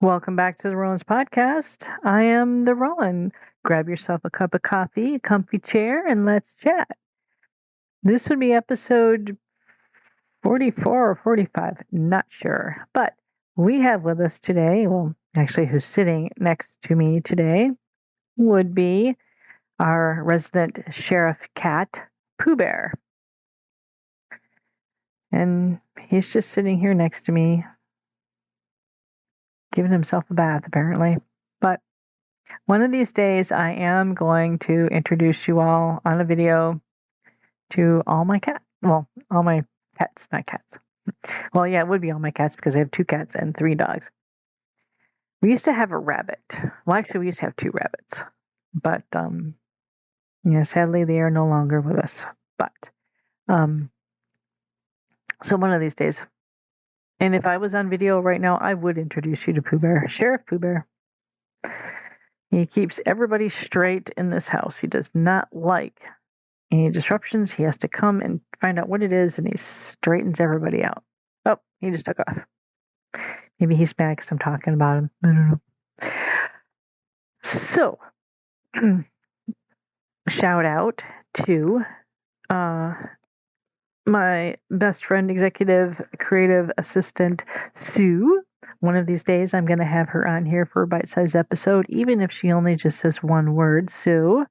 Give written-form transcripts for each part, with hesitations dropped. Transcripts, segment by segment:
Welcome back to the Rowan's podcast. I am the Rowan. Grab yourself a cup of coffee, a comfy chair, and let's chat. This would be episode 44 or 45, not sure. But we have with us today, well, actually, who's sitting next to me today would be our resident sheriff cat, Pooh Bear. And he's just sitting here next to me, giving himself a bath, apparently. But one of these days, I am going to introduce you all on a video to all my cats. Well, all my pets, not cats. Well, yeah, it would be all my cats because I have 2 cats and 3 dogs. We used to have a rabbit. Well, actually, we used to have 2 rabbits. But, sadly, they are no longer with us. But, so one of these days, and if I was on video right now, I would introduce you to Pooh Bear, Sheriff Pooh Bear. He keeps everybody straight in this house. He does not like any disruptions. He has to come and find out what it is, and he straightens everybody out. Oh, he just took off. Maybe he's mad because I'm talking about him. I don't know. So, shout out to my best friend, executive creative assistant, Sue. One of these days, I'm going to have her on here for a bite-sized episode, even if she only just says one word. Sue,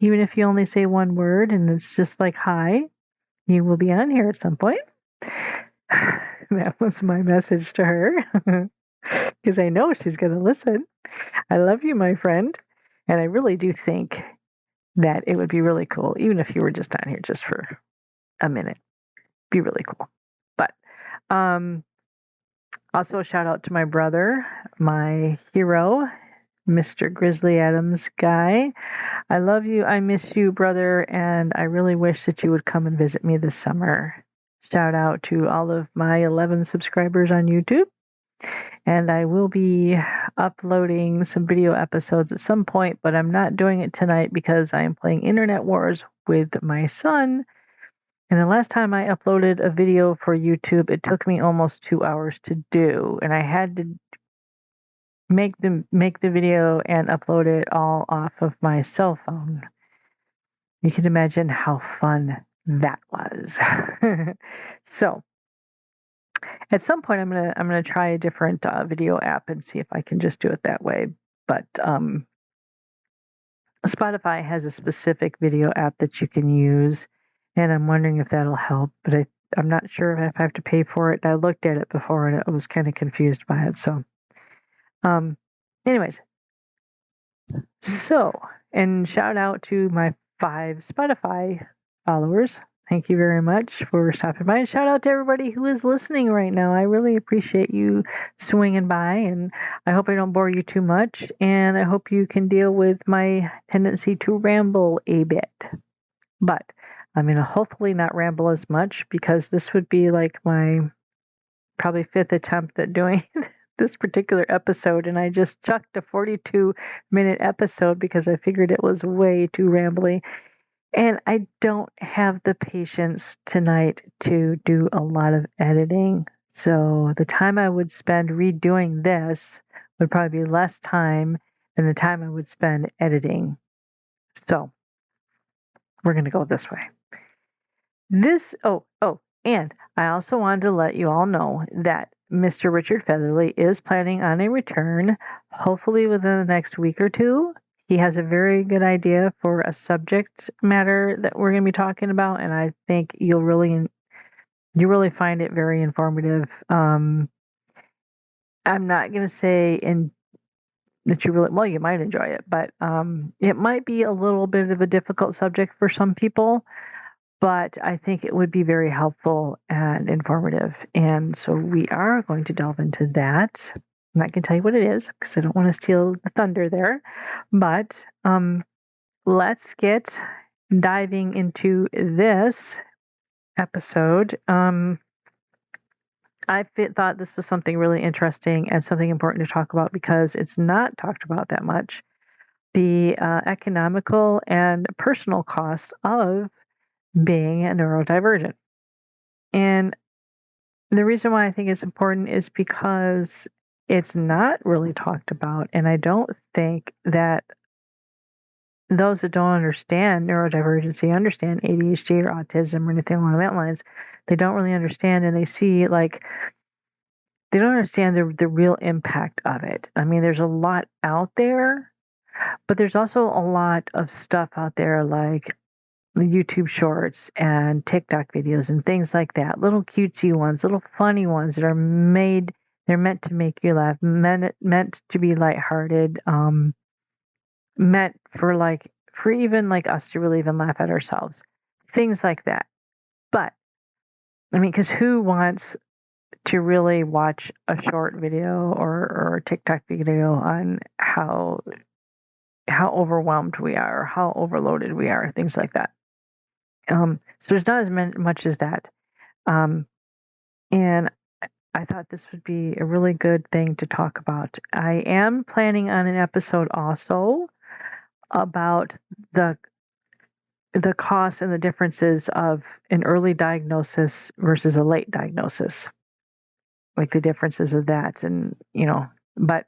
even if you only say one word and it's just like, hi, you will be on here at some point. That was my message to her because I know she's going to listen. I love you, my friend. And I really do think that it would be really cool, even if you were just on here just for a minute. Be really cool. But also a shout out to my brother, my hero, Mr. Grizzly Adams guy. I love you. I miss you, brother. And I really wish that you would come and visit me this summer. Shout out to all of my 11 subscribers on YouTube. And I will be uploading some video episodes at some point, but I'm not doing it tonight because I am playing Internet Wars with my son. And the last time I uploaded a video for YouTube, it took me almost 2 hours to do. And I had to make the video and upload it all off of my cell phone. You can imagine how fun that was. So at some point I'm gonna try a different video app and see if I can just do it that way. But Spotify has a specific video app that you can use, and I'm wondering if that'll help. But I'm not sure if I have to pay for it. I looked at it before and I was kind of confused by it. So, anyways, and shout out to my 5 Spotify followers. Thank you very much for stopping by. And shout out to everybody who is listening right now. I really appreciate you swinging by, and I hope I don't bore you too much. And I hope you can deal with my tendency to ramble a bit. But I'm going to hopefully not ramble as much because this would be like my probably 5th attempt at doing this particular episode. And I just chucked a 42-minute episode because I figured it was way too rambly. And I don't have the patience tonight to do a lot of editing. So the time I would spend redoing this would probably be less time than the time I would spend editing. So we're going to go this way. And I also wanted to let you all know that Mr. Richard Featherly is planning on a return, hopefully within the next week or 2. He has a very good idea for a subject matter that we're going to be talking about, and I think you'll really find it very informative. I'm not going to say that you might enjoy it, but it might be a little bit of a difficult subject for some people, but I think it would be very helpful and informative. And so we are going to delve into that. I'm not going to tell you what it is because I don't want to steal the thunder there. But let's get diving into this episode. I thought this was something really interesting and something important to talk about because it's not talked about that much. The economical and personal costs of being a neurodivergent. And the reason why I think it's important is because it's not really talked about. And I don't think that those that don't understand neurodivergency understand ADHD or autism or anything along that lines. They don't really understand, and they see like they don't understand the real impact of it. I mean, there's a lot out there, but there's also a lot of stuff out there like the YouTube shorts and TikTok videos and things like that. Little cutesy ones, little funny ones that are made. They're meant to make you laugh, meant to be lighthearted, meant for even like us to really even laugh at ourselves, things like that. But I mean, because who wants to really watch a short video or a TikTok video on how overwhelmed we are, or how overloaded we are, things like that. So there's not as much as that. And I thought this would be a really good thing to talk about. I am planning on an episode also about the costs and the differences of an early diagnosis versus a late diagnosis, like the differences of that. And, but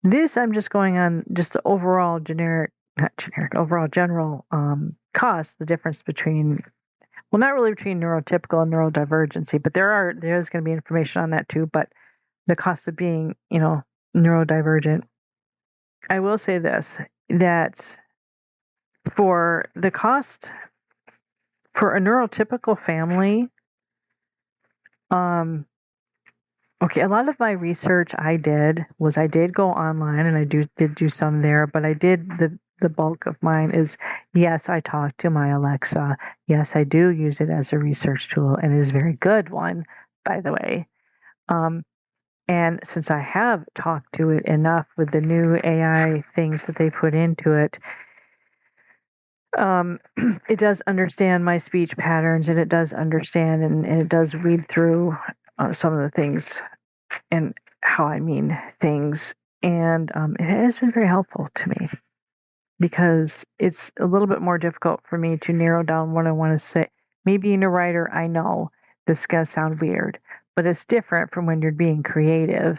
this, I'm just going on just the overall general costs, the difference between, well, not really between neurotypical and neurodivergency, but there's going to be information on that too. But the cost of being, neurodivergent. I will say this, that for the cost for a neurotypical family, okay, a lot of my research I did go online, and I did do some there, but I did the bulk of mine is, yes, I talked to my Alexa. Yes, I do use it as a research tool, and it is a very good one, by the way. And since I have talked to it enough with the new AI things that they put into it, it does understand my speech patterns, and it does understand and it does read through some of the things and how I mean things. And it has been very helpful to me, because it's a little bit more difficult for me to narrow down what I want to say. Me being a writer, I know this is going to sound weird, but it's different from when you're being creative.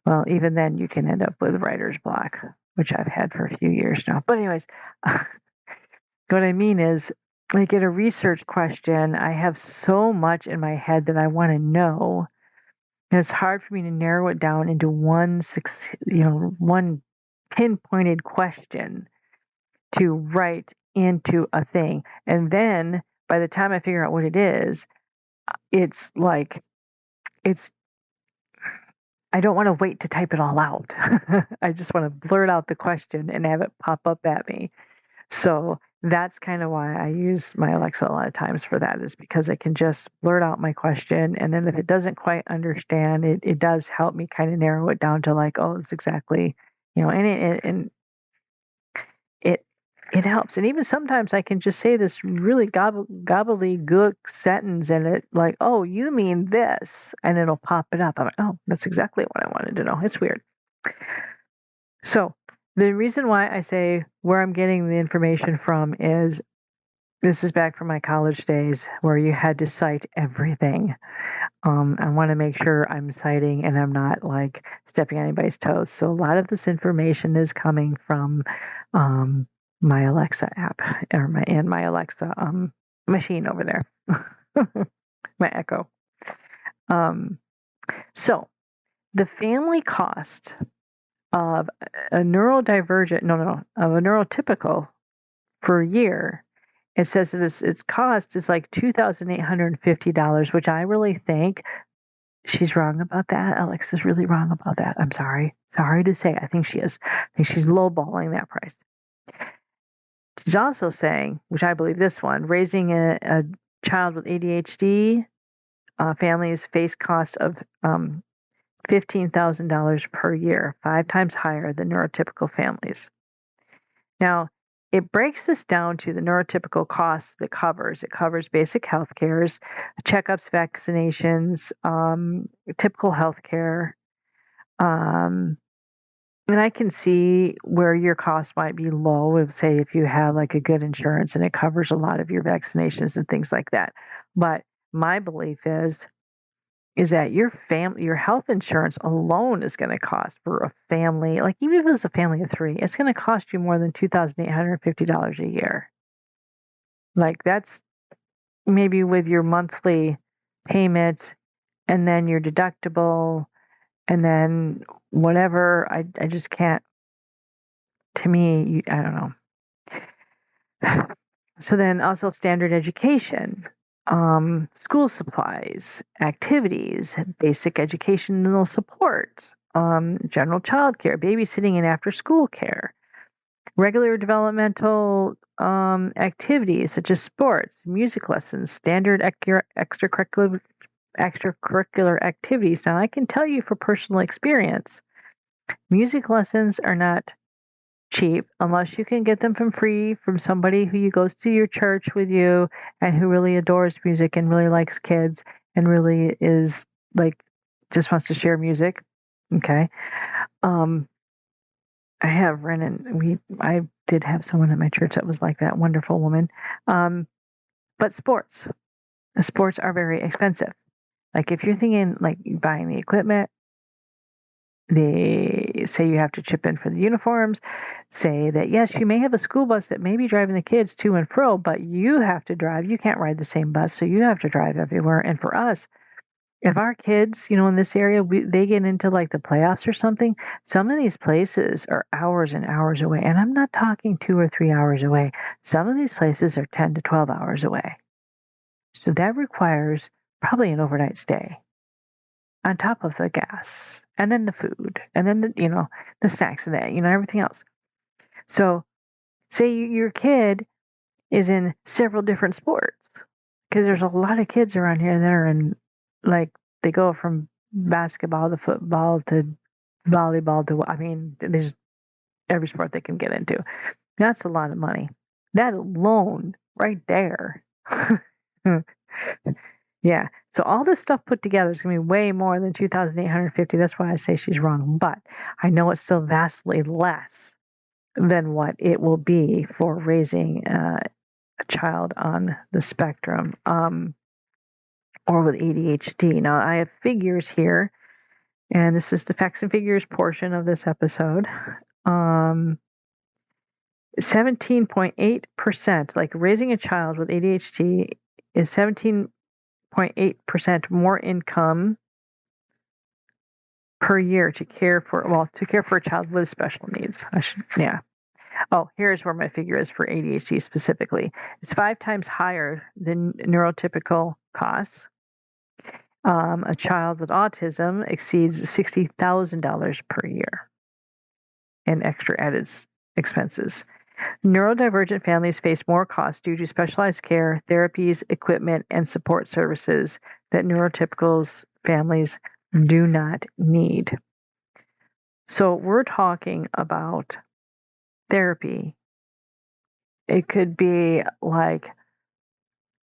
Well, even then you can end up with writer's block, which I've had for a few years now. But anyways, what I mean is, like in a research question, I have so much in my head that I want to know. And it's hard for me to narrow it down into one pinpointed question to write into a thing. And then by the time I figure out what it is, it's like, I don't want to wait to type it all out. I just want to blurt out the question and have it pop up at me. So that's kind of why I use my Alexa a lot of times for that, is because I can just blurt out my question. And then if it doesn't quite understand, it does help me kind of narrow it down to like, oh, it's exactly, and it helps. And even sometimes I can just say this really gobbledygook sentence, and it like, oh, you mean this, and it'll pop it up. I'm like, oh, that's exactly what I wanted to know. It's weird. So the reason why I say where I'm getting the information from is, this is back from my college days where you had to cite everything. I want to make sure I'm citing and I'm not like stepping on anybody's toes. So a lot of this information is coming from my Alexa app, or my Alexa machine over there, my Echo. So the family cost of a neurotypical per year, it says that its cost is like $2,850, which I really think she's wrong about that. Alexa's really wrong about that. I'm sorry to say. I think she is. I think she's lowballing that price. She's also saying, which I believe this one, raising a child with ADHD, families face costs of $15,000 per year, 5 times higher than neurotypical families. Now, it breaks this down to the neurotypical costs that covers. It covers basic health cares, checkups, vaccinations, typical health care. And I can see where your cost might be low, if say if you have like a good insurance and it covers a lot of your vaccinations and things like that. But my belief is is that your health insurance alone is going to cost for a family, like even if it's a family of 3, it's going to cost you more than $2,850 a year. Like that's maybe with your monthly payment and then your deductible and then whatever. I just can't, to me, I don't know. So then also standard education, school supplies, activities, basic educational support, general child care, babysitting and after school care, regular developmental activities such as sports, music lessons, standard extracurricular activities. Now, I can tell you from personal experience, music lessons are not cheap unless you can get them from free from somebody who goes to your church with you and who really adores music and really likes kids and really is like just wants to share music. Okay. I have I did have someone at my church that was like that wonderful woman. But sports are very expensive. Like if you're thinking like buying the equipment, they say you have to chip in for the uniforms, say that yes, you may have a school bus that may be driving the kids to and fro, but you have to drive. You can't ride the same bus, so you have to drive everywhere. And for us, if our kids, in this area, they get into like the playoffs or something, some of these places are hours and hours away. And I'm not talking 2 or 3 hours away. Some of these places are 10 to 12 hours away. So that requires probably an overnight stay on top of the gas and then the food and then the snacks and that, everything else. So say your kid is in several different sports, because there's a lot of kids around here that are in, like, they go from basketball to football to volleyball to, there's every sport they can get into. That's a lot of money. That alone right there. Yeah. So all this stuff put together is going to be way more than $2,850. That's why I say she's wrong. But I know it's still vastly less than what it will be for raising a child on the spectrum or with ADHD. Now, I have figures here, and this is the facts and figures portion of this episode. 17.8%, like raising a child with ADHD is 17.8% more income per year to care for a child with special needs. Oh, here's where my figure is for ADHD specifically. It's 5 times higher than neurotypical costs. A child with autism exceeds $60,000 per year in extra added expenses. Neurodivergent families face more costs due to specialized care, therapies, equipment, and support services that neurotypical families do not need. So we're talking about therapy. It could be like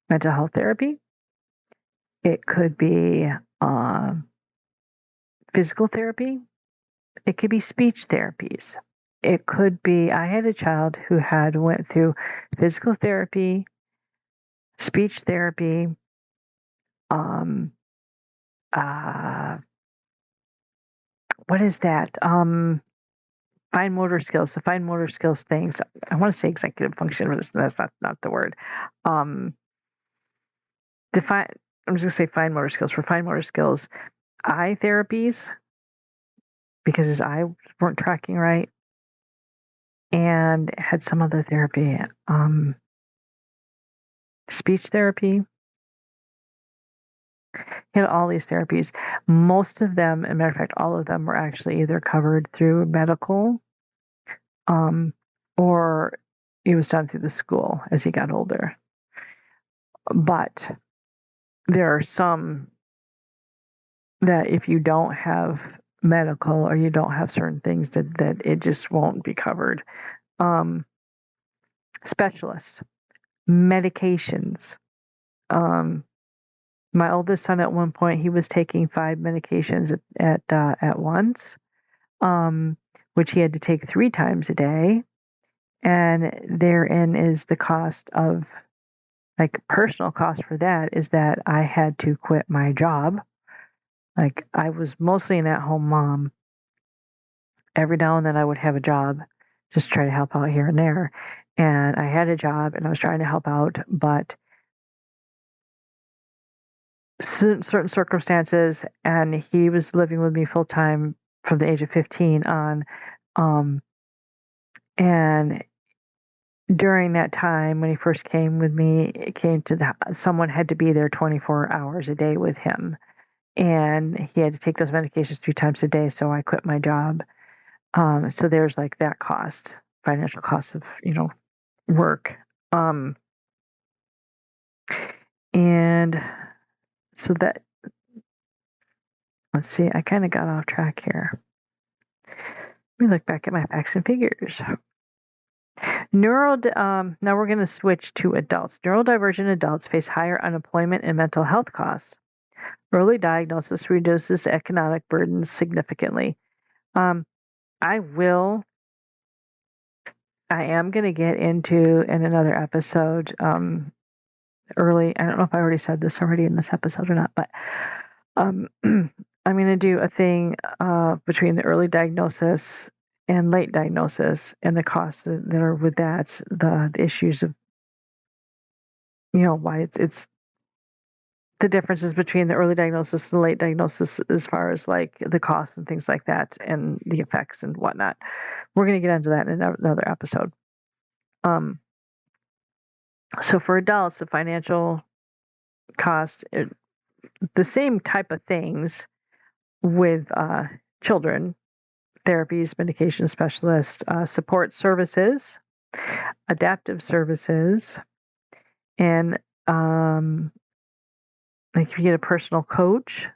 mental health therapy. It could be physical therapy. It could be speech therapies. It could be, I had a child who went through physical therapy, speech therapy, what is that? Fine motor skills, the fine motor skills things. I want to say executive function, but that's not the word. I'm just going to say fine motor skills. For fine motor skills, eye therapies, because his eyes weren't tracking right, and had some other therapy, speech therapy. He had all these therapies. Most of them, as a matter of fact, all of them were actually either covered through medical, or it was done through the school as he got older. But there are some that if you don't have medical or you don't have certain things that it just won't be covered. Specialists, medications. My oldest son, at one point, he was taking 5 medications at once, which he had to take 3 times a day. And therein is the cost of, like, personal cost for that is that I had to quit my job Like, I was mostly an at-home mom. Every now and then I would have a job, just try to help out here and there. And I had a job and I was trying to help out, but certain circumstances, and he was living with me full time from the age of 15 on. Um, and during that time, when he first came with me, it came to someone had to be there 24 hours a day with him. And he had to take those medications 3 times a day. So I quit my job. So there's like that cost, financial cost of, work. And so that, let's see, I kind of got off track here. Let me look back at my facts and figures. Now we're going to switch to adults. Neurodivergent adults face higher unemployment and mental health costs. Early diagnosis reduces economic burdens significantly. I am going to get into in another episode early. I don't know if I already said this already in this episode or not, but I'm going to do a thing between the early diagnosis and late diagnosis and the costs that are with that, the issues of, why it's the differences between the early diagnosis and late diagnosis as far as like the costs and things like that and the effects and whatnot. We're going to get into that in another episode. So for adults, the financial cost, the same type of things with children, therapies, medication specialists, support services, adaptive services, and like if you get a personal coach.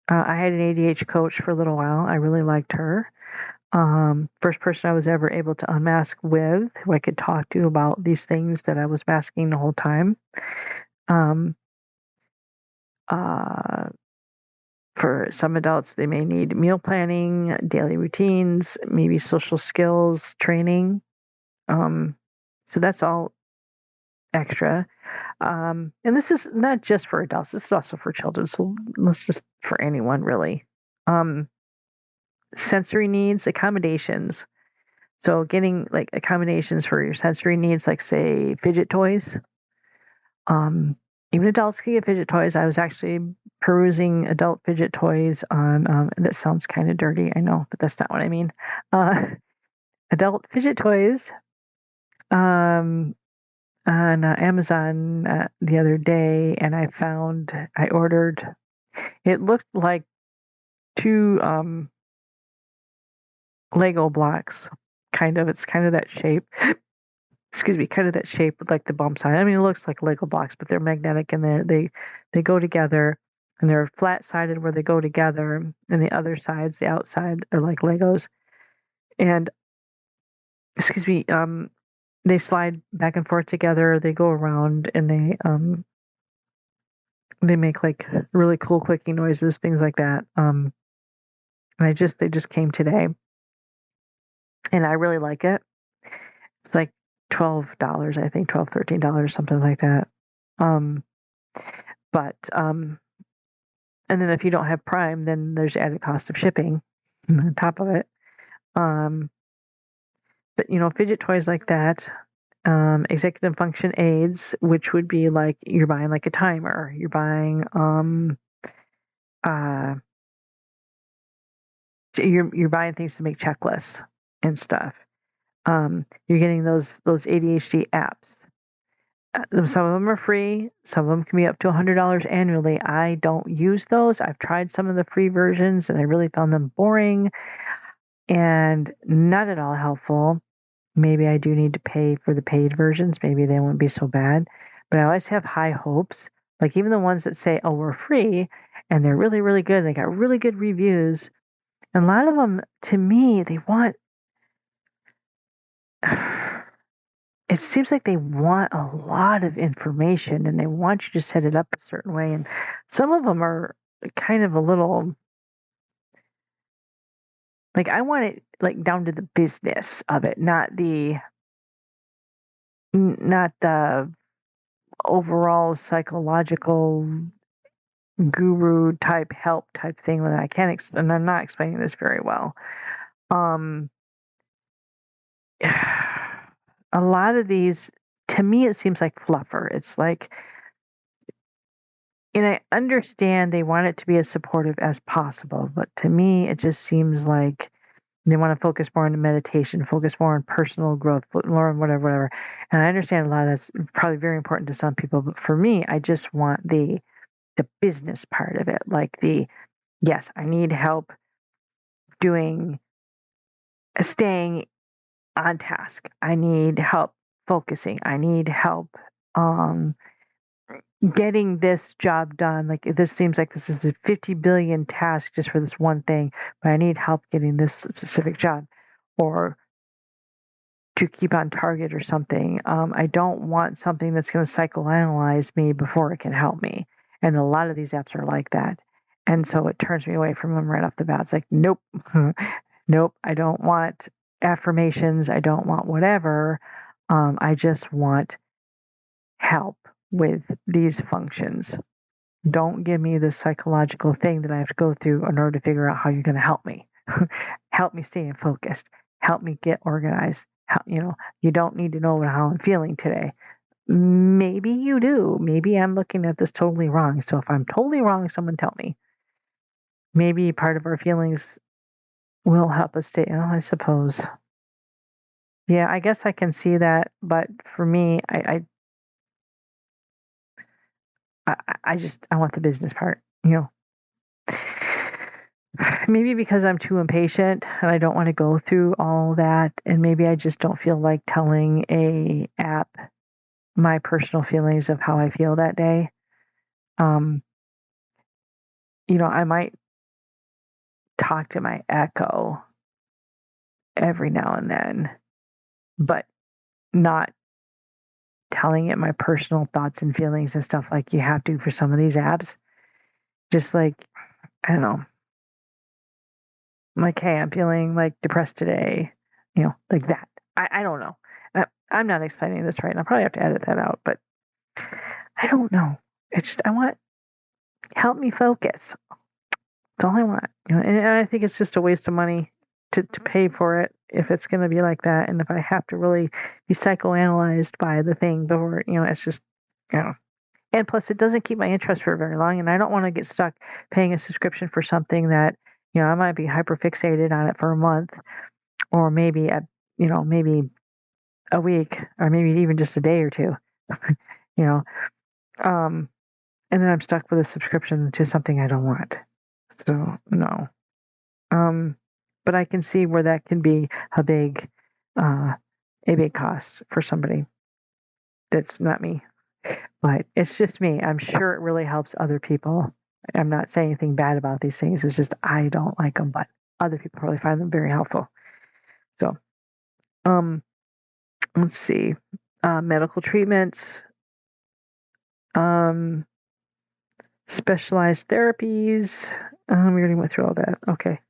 I had an ADHD coach for a little while. I really liked her. First person I was ever able to unmask with, who I could talk to about these things that I was masking the whole time. For some adults, they may need meal planning, daily routines, maybe social skills training. So that's all extra. And this is not just for adults, this is also for children. So let's just for anyone really. Sensory needs, accommodations. So getting like accommodations for your sensory needs, like say fidget toys. Even adults can get fidget toys. I was actually perusing adult fidget toys on, that sounds kind of dirty, I know, but that's not what I mean. Adult fidget toys on Amazon the other day, and I ordered, it looked like 2 Lego blocks, kind of. It's kind of that shape. Excuse me, kind of that shape with like the bump sign. I mean, it looks like Lego blocks, but they're magnetic and they go together, and they're flat sided where they go together, and the other sides, the outside, are like Legos. And excuse me, they slide back and forth together. They go around, and they make like really cool clicking noises, things like that. And they just came today, and I really like it. It's like $12, I think, $13, something like that. But and then if you don't have Prime, then there's added cost of shipping on top of it. But fidget toys like that, executive function aids, which would be like you're buying like a timer, you're buying you're buying things to make checklists and stuff. You're getting those ADHD apps. Some of them are free. Some of them can be up to $100 annually. I don't use those. I've tried some of the free versions, and I really found them boring and not at all helpful. Maybe I do need to pay for the paid versions. Maybe they won't be so bad. But I always have high hopes. Like even the ones that say, oh, we're free, and they're really, really good. They got really good reviews. And a lot of them, to me, they want... It seems like they want a lot of information, and they want you to set it up a certain way. And some of them are kind of a little, like, I want it like down to the business of it, not the overall psychological guru type help type thing that I can't and I'm not explaining this very well. A lot of these, to me, it seems like fluffer. It's like, and I understand they want it to be as supportive as possible, but to me, it just seems like they want to focus more on meditation, focus more on personal growth, more on whatever. And I understand a lot of that's probably very important to some people, but for me, I just want the business part of it, like yes, I need help staying on task. I need help focusing. I need help getting this job done. Like, this seems like this is a 50 billion task just for this one thing, but I need help getting this specific job, or to keep on target or something. I don't want something that's going to psychoanalyze me before it can help me. And a lot of these apps are like that. And so it turns me away from them right off the bat. It's like, nope, nope, I don't want affirmations. I don't want whatever. I just want help with these functions. Don't give me this psychological thing that I have to go through in order to figure out how you're going to help me. Help me stay focused. Help me get organized. You don't need to know how I'm feeling today. Maybe you do. Maybe I'm looking at this totally wrong. So if I'm totally wrong, someone tell me. Maybe part of our feelings will help us stay. I suppose. Yeah, I guess I can see that. But for me, I want the business part. Maybe because I'm too impatient and I don't want to go through all that, and maybe I just don't feel like telling a app my personal feelings of how I feel that day. I might talk to my Echo every now and then, but not telling it my personal thoughts and feelings and stuff like you have to for some of these apps. Just like, I don't know, like, hey, I'm feeling like depressed today, like that. I don't know. I'm not explaining this right, and I'll probably have to edit that out, but I don't know. It's just, help me focus. That's all I want. And I think it's just a waste of money to pay for it if it's going to be like that. And if I have to really be psychoanalyzed by the thing before, it's just, And plus, it doesn't keep my interest for very long. And I don't want to get stuck paying a subscription for something that, I might be hyper fixated on it for a month, or maybe maybe a week, or maybe even just a day or two, and then I'm stuck with a subscription to something I don't want. So no. But I can see where that can be a big cost for somebody that's not me. But it's just me. I'm sure it really helps other people. I'm not saying anything bad about these things. It's just I don't like them, but other people probably find them very helpful. So, let's see. Medical treatments, specialized therapies. We already went through all that. Okay.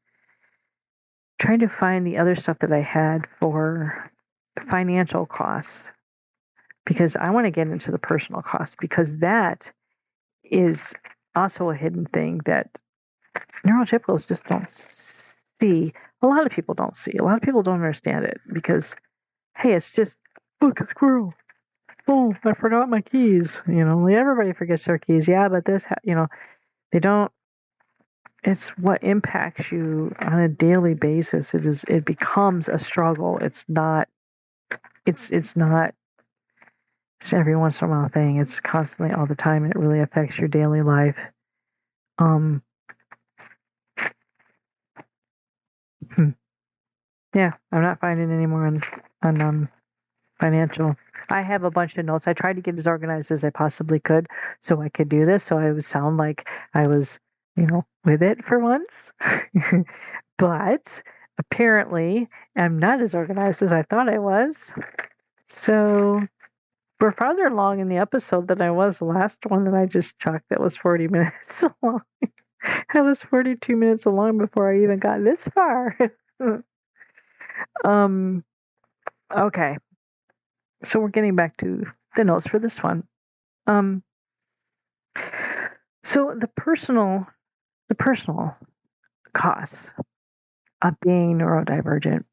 Trying to find the other stuff that I had for financial costs, because I want to get into the personal costs, because that is also a hidden thing that neurotypicals just don't see. A lot of people don't see. A lot of people don't understand it because, hey, it's just, look, a squirrel. Oh, I forgot my keys. Everybody forgets their keys. Yeah, but this, they don't. It's what impacts you on a daily basis. It becomes a struggle. It's not. It's not. It's every once in a while thing. It's constantly, all the time. It really affects your daily life. Yeah, I'm not finding any more on financial. I have a bunch of notes. I tried to get as organized as I possibly could so I could do this, so I would sound like I was, with it for once. But apparently, I'm not as organized as I thought I was. So we're farther along in the episode than I was the last one that I just chucked that was 40 minutes long. I was 42 minutes along before I even got this far. Okay. So we're getting back to the notes for this one. So the personal costs of being neurodivergent.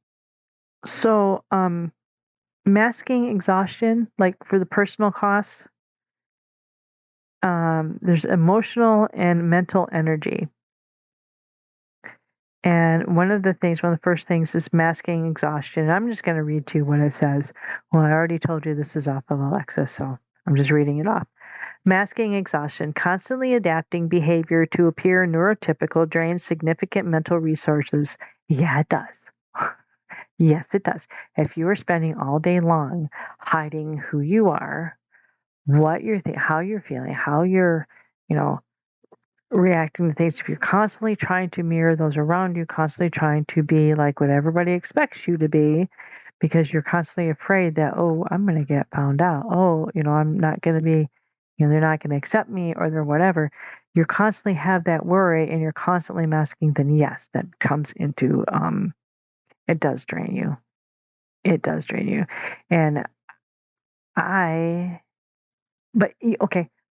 So masking exhaustion, like for the personal costs, there's emotional and mental energy. And one of the first things is masking exhaustion. And I'm just going to read to you what it says. Well, I already told you this is off of Alexa, so I'm just reading it off. Masking exhaustion, constantly adapting behavior to appear neurotypical, drains significant mental resources. Yeah, it does. Yes, it does. If you are spending all day long hiding who you are, what you're how you're feeling, how you're, you know, reacting to things, if you're constantly trying to mirror those around you, constantly trying to be like what everybody expects you to be, because you're constantly afraid that, oh, I'm going to get found out. Oh, I'm not going to be, they're not going to accept me or they're whatever. You constantly have that worry and you're constantly masking, then yes, that comes into, it does drain you. It does drain you. And okay,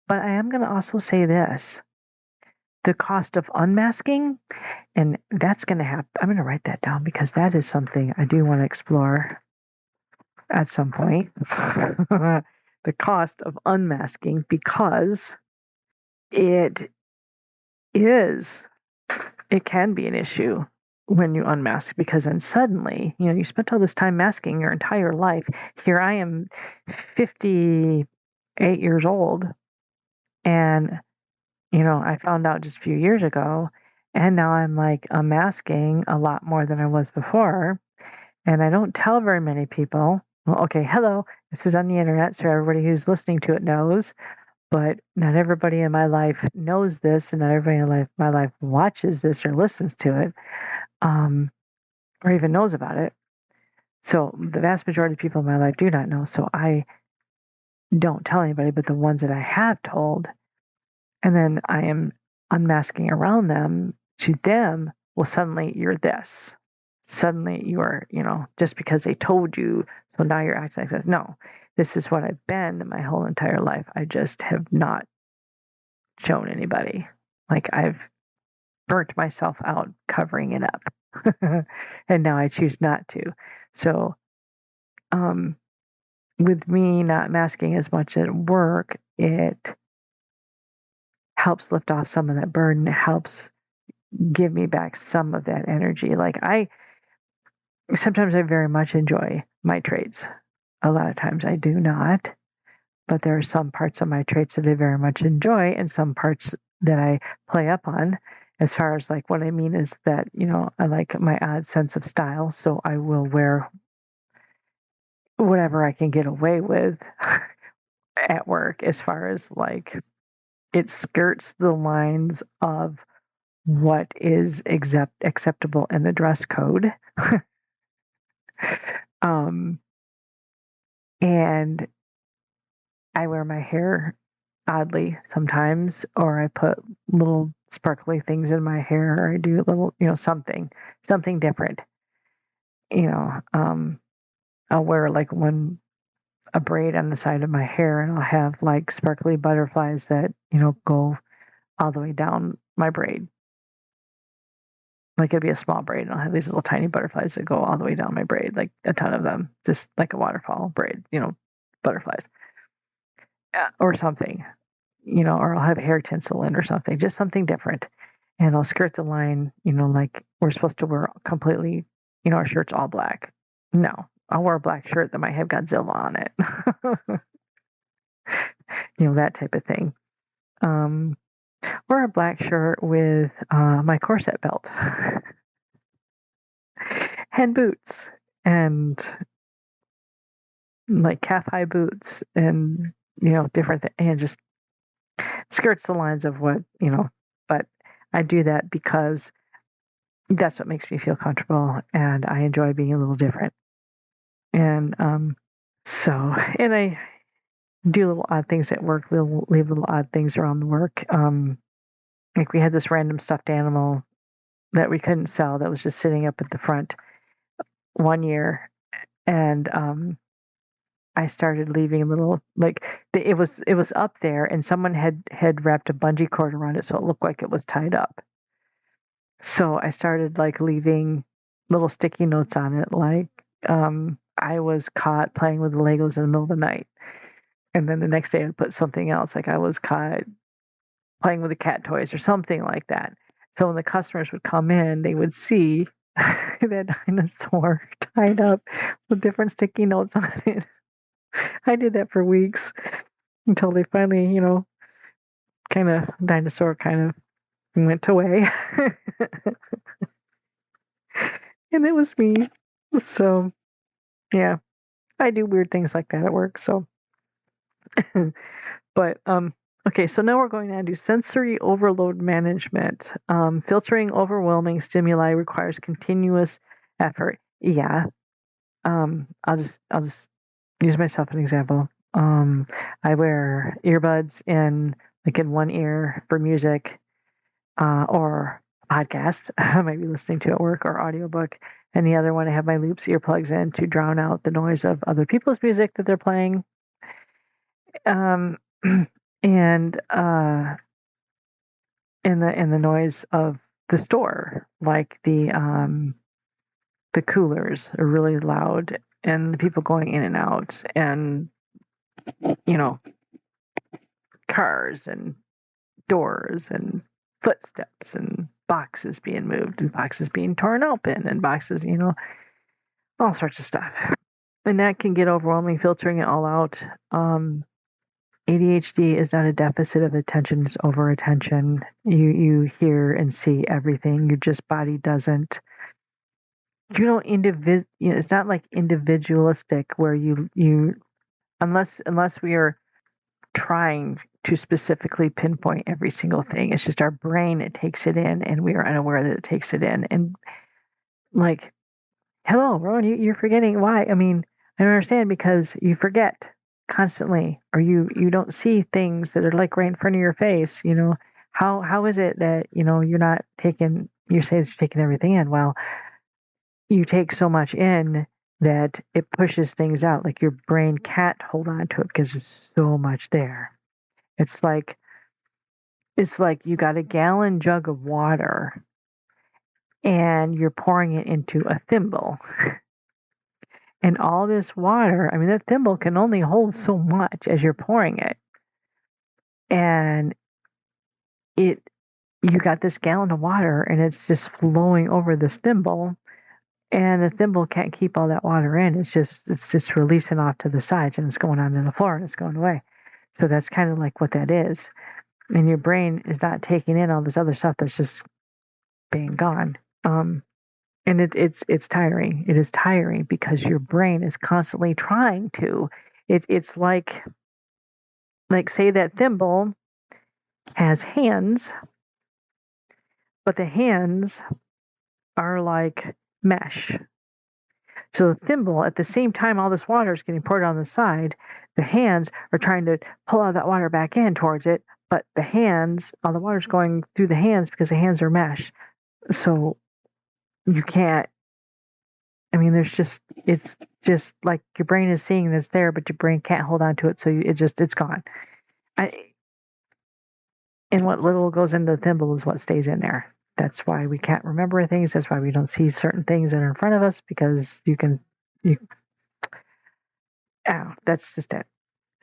but I am going to also say this. The cost of unmasking, and that's going to happen. I'm going to write that down because that is something I do want to explore at some point. The cost of unmasking, because it can be an issue when you unmask, because then suddenly, you spent all this time masking your entire life. Here I am, 58 years old, and I found out just a few years ago, and now I'm like unmasking a lot more than I was before. And I don't tell very many people. Well, okay, hello, this is on the internet, so everybody who's listening to it knows, but not everybody in my life knows this, and not everybody in my life watches this or listens to it, or even knows about it. So the vast majority of people in my life do not know, so I don't tell anybody, but the ones that I have told, and then I am unmasking around them, to them, well, suddenly you're this. Suddenly you are, just because they told you, so now you're acting like this. No, this is what I've been my whole entire life. I just have not shown anybody. Like I've burnt myself out covering it up. And now I choose not to. So, with me not masking as much at work, it helps lift off some of that burden. It helps give me back some of that energy. Like sometimes I very much enjoy my traits. A lot of times I do not, but there are some parts of my traits that I very much enjoy and some parts that I play up on. As far as like what I mean is that, I like my odd sense of style, so I will wear whatever I can get away with at work, as far as like it skirts the lines of what is acceptable in the dress code. And I wear my hair oddly sometimes, or I put little sparkly things in my hair, or I do a little, something different. I'll wear like a braid on the side of my hair, and I'll have like sparkly butterflies that, go all the way down my braid. Like it'd be a small braid, and I'll have these little tiny butterflies that go all the way down my braid, like a ton of them, just like a waterfall braid, butterflies, or something, or I'll have hair tinsel in or something, just something different. And I'll skirt the line, like we're supposed to wear completely, our shirt's all black. No, I'll wear a black shirt that might have Godzilla on it. That type of thing. Or a black shirt with my corset belt and boots and like calf high boots and, different and just skirts the lines of what, but I do that because that's what makes me feel comfortable and I enjoy being a little different. And and I do little odd things at work. We'll leave little odd things around the work. Like we had this random stuffed animal that we couldn't sell that was just sitting up at the front one year. And I started leaving little, like, it was up there, and someone had wrapped a bungee cord around it, so it looked like it was tied up. So I started like leaving little sticky notes on it, like, I was caught playing with the Legos in the middle of the night. And then the next day I'd put something else, like I was caught playing with the cat toys or something like that. So when the customers would come in, they would see that dinosaur tied up with different sticky notes on it. I did that for weeks until they finally, dinosaur kind of went away. And it was me. So, yeah, I do weird things like that at work. So, but, okay, so now we're going to do sensory overload management. Filtering overwhelming stimuli requires continuous effort. Yeah. I'll just use myself as an example. I wear earbuds in one ear for music, or podcast I might be listening to at work, or audiobook, and the other one I have my loops earplugs in to drown out the noise of other people's music that they're playing. Um, and the noise of the store, like the coolers are really loud, and the people going in and out, and you know cars and doors and footsteps and boxes being moved and boxes being torn open and boxes, all sorts of stuff. And that can get overwhelming, filtering it all out. ADHD is not a deficit of attention, it's over attention. You hear and see everything. Your just body doesn't. You don't it's not like individualistic where you unless we are trying to specifically pinpoint every single thing. It's just our brain, it takes it in, and we are unaware that it takes it in. And like, hello, Rowan, you're forgetting. Why? I mean, I don't understand, because you forget constantly, or you don't see things that are like right in front of your face. How is it that you're not taking? You say that you're taking everything in. Well, you take so much in that it pushes things out. Like your brain can't hold on to it because there's so much there. It's like you got a gallon jug of water and you're pouring it into a thimble. And all this water, I mean, that thimble can only hold so much as you're pouring it. And you got this gallon of water and it's just flowing over this thimble. And the thimble can't keep all that water in. It's just releasing off to the sides, and it's going onto the floor and it's going away. So that's kind of like what that is. And your brain is not taking in all this other stuff that's just being gone. And it's tiring. It is tiring because your brain is constantly trying to. It's like say that thimble has hands, but the hands are like mesh. So the thimble, at the same time all this water is getting poured on the side, the hands are trying to pull all that water back in towards it, but the hands, all the water's going through the hands because the hands are mesh. So you can't, I mean, it's just like your brain is seeing this there, but your brain can't hold on to it, so it's gone. And what little goes into the thimble is what stays in there. That's why we can't remember things. That's why we don't see certain things that are in front of us, because that's just it.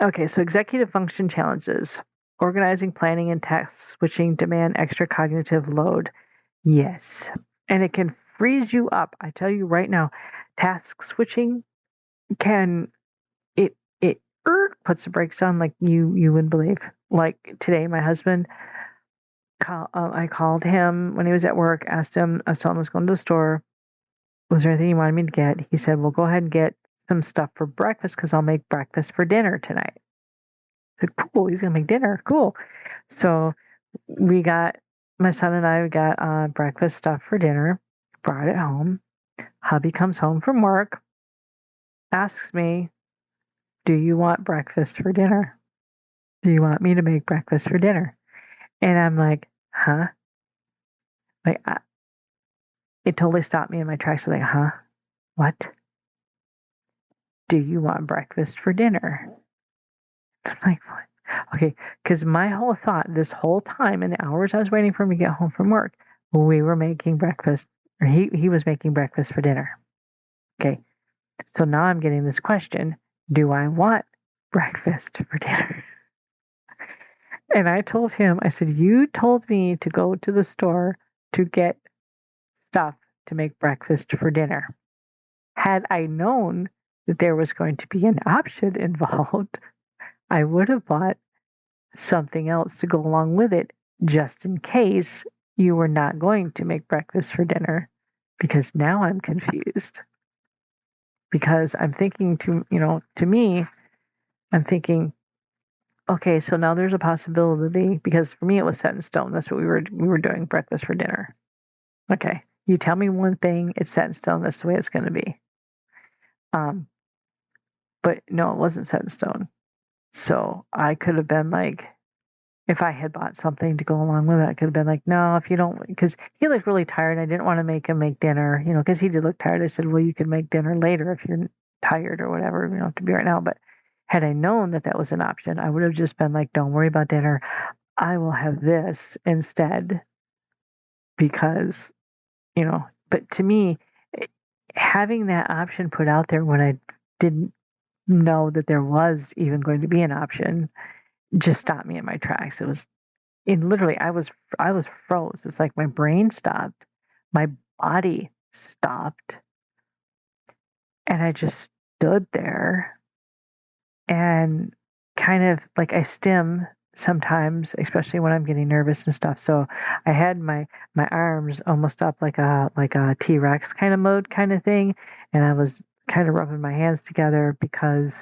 Okay, so executive function challenges. Organizing, planning, and task switching demand extra cognitive load. Yes. And it can freeze you up. I tell you right now, task switching it puts the brakes on like you wouldn't believe. Like today, my husband, I called him when he was at work, asked him, I was telling him I was going to the store. Was there anything you wanted me to get? He said, well, go ahead and get some stuff for breakfast because I'll make breakfast for dinner tonight. I said, cool, he's going to make dinner. Cool. So my son and I got breakfast stuff for dinner, brought it home. Hubby comes home from work, asks me, do you want breakfast for dinner? Do you want me to make breakfast for dinner? And I'm like, huh? Like, it totally stopped me in my tracks. Like, huh? What? do you want breakfast for dinner? I'm like, what? Okay, because my whole thought this whole time in the hours I was waiting for him to get home from work, we were making breakfast, or he was making breakfast for dinner. Okay, so now I'm getting this question, do I want breakfast for dinner? And I told him, I said, you told me to go to the store to get stuff to make breakfast for dinner. Had I known that there was going to be an option involved, I would have bought something else to go along with it, just in case you were not going to make breakfast for dinner. Because now I'm confused. Because I'm thinking to me, I'm thinking, okay, so now there's a possibility, because for me it was set in stone. That's what we were doing, breakfast for dinner. Okay, you tell me one thing, it's set in stone. That's the way it's going to be. But no, it wasn't set in stone. So I could have been like, if I had bought something to go along with it, I could have been like, no, if you don't, because he looked really tired. I didn't want to make him make dinner, because he did look tired. I said, well, you can make dinner later if you're tired or whatever. You don't have to be right now. But had I known that that was an option, I would have just been like, don't worry about dinner. I will have this instead, because, but to me, having that option put out there when I didn't know that there was even going to be an option just stopped me in my tracks. It was literally, I was froze. It's like my brain stopped, my body stopped, and I just stood there and kind of like I stim sometimes, especially when I'm getting nervous and stuff. So I had my arms almost up like a T-Rex kind of mode kind of thing, and I was kind of rubbing my hands together because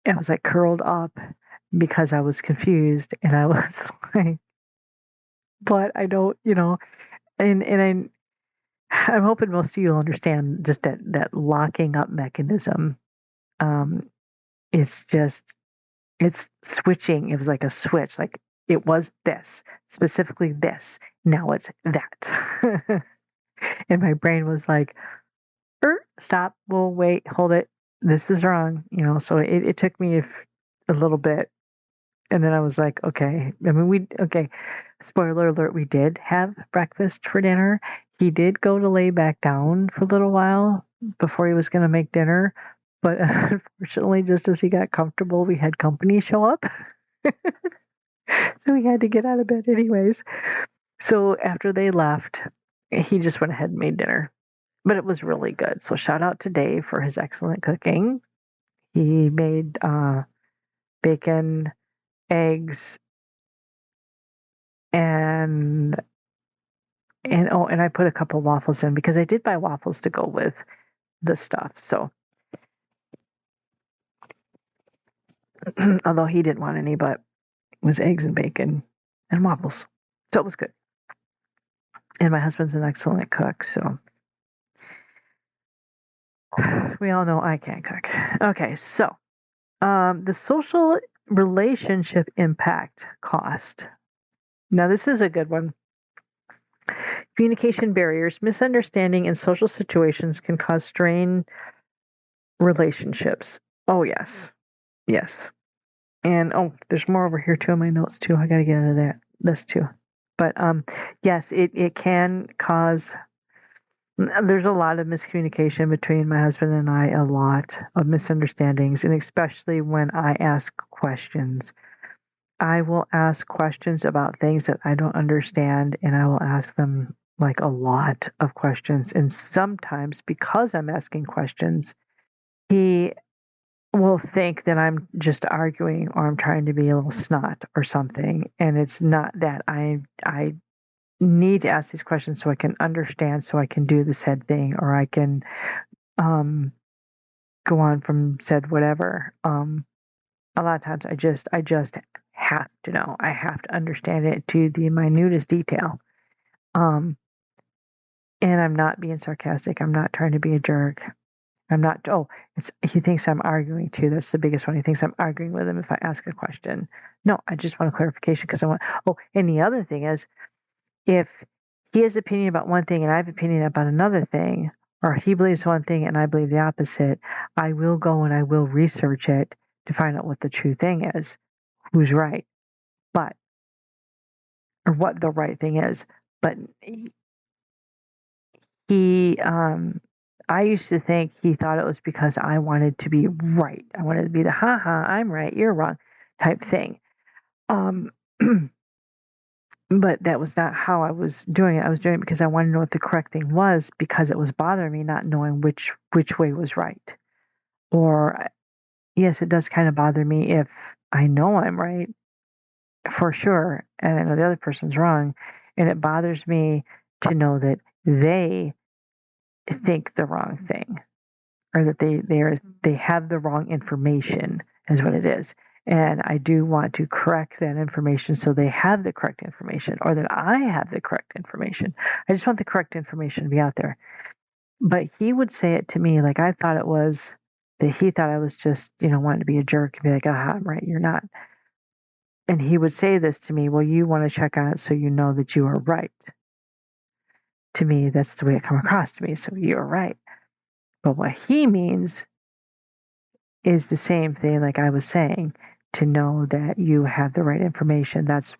I was like curled up because I was confused, and I was like, but I don't, and I'm hoping most of you will understand just that locking up mechanism. It's just, it's switching. It was like a switch, like it was this, specifically this. Now it's that. And my brain was like, stop, well, wait, hold it. This is wrong. So it took me a little bit. And then I was like, okay. I mean, spoiler alert, we did have breakfast for dinner. He did go to lay back down for a little while before he was going to make dinner. But unfortunately, just as he got comfortable, we had company show up. So he had to get out of bed anyways. So after they left, he just went ahead and made dinner. But it was really good. So shout out to Dave for his excellent cooking. He made bacon, eggs, and I put a couple waffles in because I did buy waffles to go with the stuff. So although he didn't want any, but it was eggs and bacon and waffles. So it was good. And my husband's an excellent cook, so we all know I can't cook. Okay, so the social relationship impact cost. Now this is a good one. Communication barriers, misunderstanding in social situations can cause strained relationships. Oh, yes. Yes. And there's more over here too in my notes too. I got to get into this too. But yes, it can cause. There's a lot of miscommunication between my husband and I, a lot of misunderstandings, and especially when I ask questions. I will ask questions about things that I don't understand, and I will ask them like a lot of questions. And sometimes because I'm asking questions, he will think that I'm just arguing or I'm trying to be a little snot or something. And it's not that. I need to ask these questions so I can understand, so I can do the said thing, or I can go on from said whatever. A lot of times I just have to know. I have to understand it to the minutest detail. And I'm not being sarcastic. I'm not trying to be a jerk. I'm not. He thinks I'm arguing too. That's the biggest one. He thinks I'm arguing with him if I ask a question. No, I just want a clarification because I want. And the other thing is, if he has opinion about one thing and I have opinion about another thing, or he believes one thing and I believe the opposite, I will go and I will research it to find out what the true thing is, who's right, but, or what the right thing is. But he, I used to think he thought it was because I wanted to be right. I wanted to be the I'm right, you're wrong type thing. Um, but that was not how I was doing it. I was doing it because I wanted to know what the correct thing was, because it was bothering me not knowing which way was right. Or yes, it does kind of bother me if I know I'm right for sure, and I know the other person's wrong, and it bothers me to know that they think the wrong thing, or that they have the wrong information is what it is. And I do want to correct that information so they have the correct information, or that I have the correct information. I just want the correct information to be out there. But he would say it to me like I thought it was that he thought I was just, wanting to be a jerk and be like, I'm right, you're not. And he would say this to me, well, you want to check on it so you know that you are right. To me, that's the way it come across to me. So you're right. But what he means is the same thing, like I was saying, to know that you have the right information. That's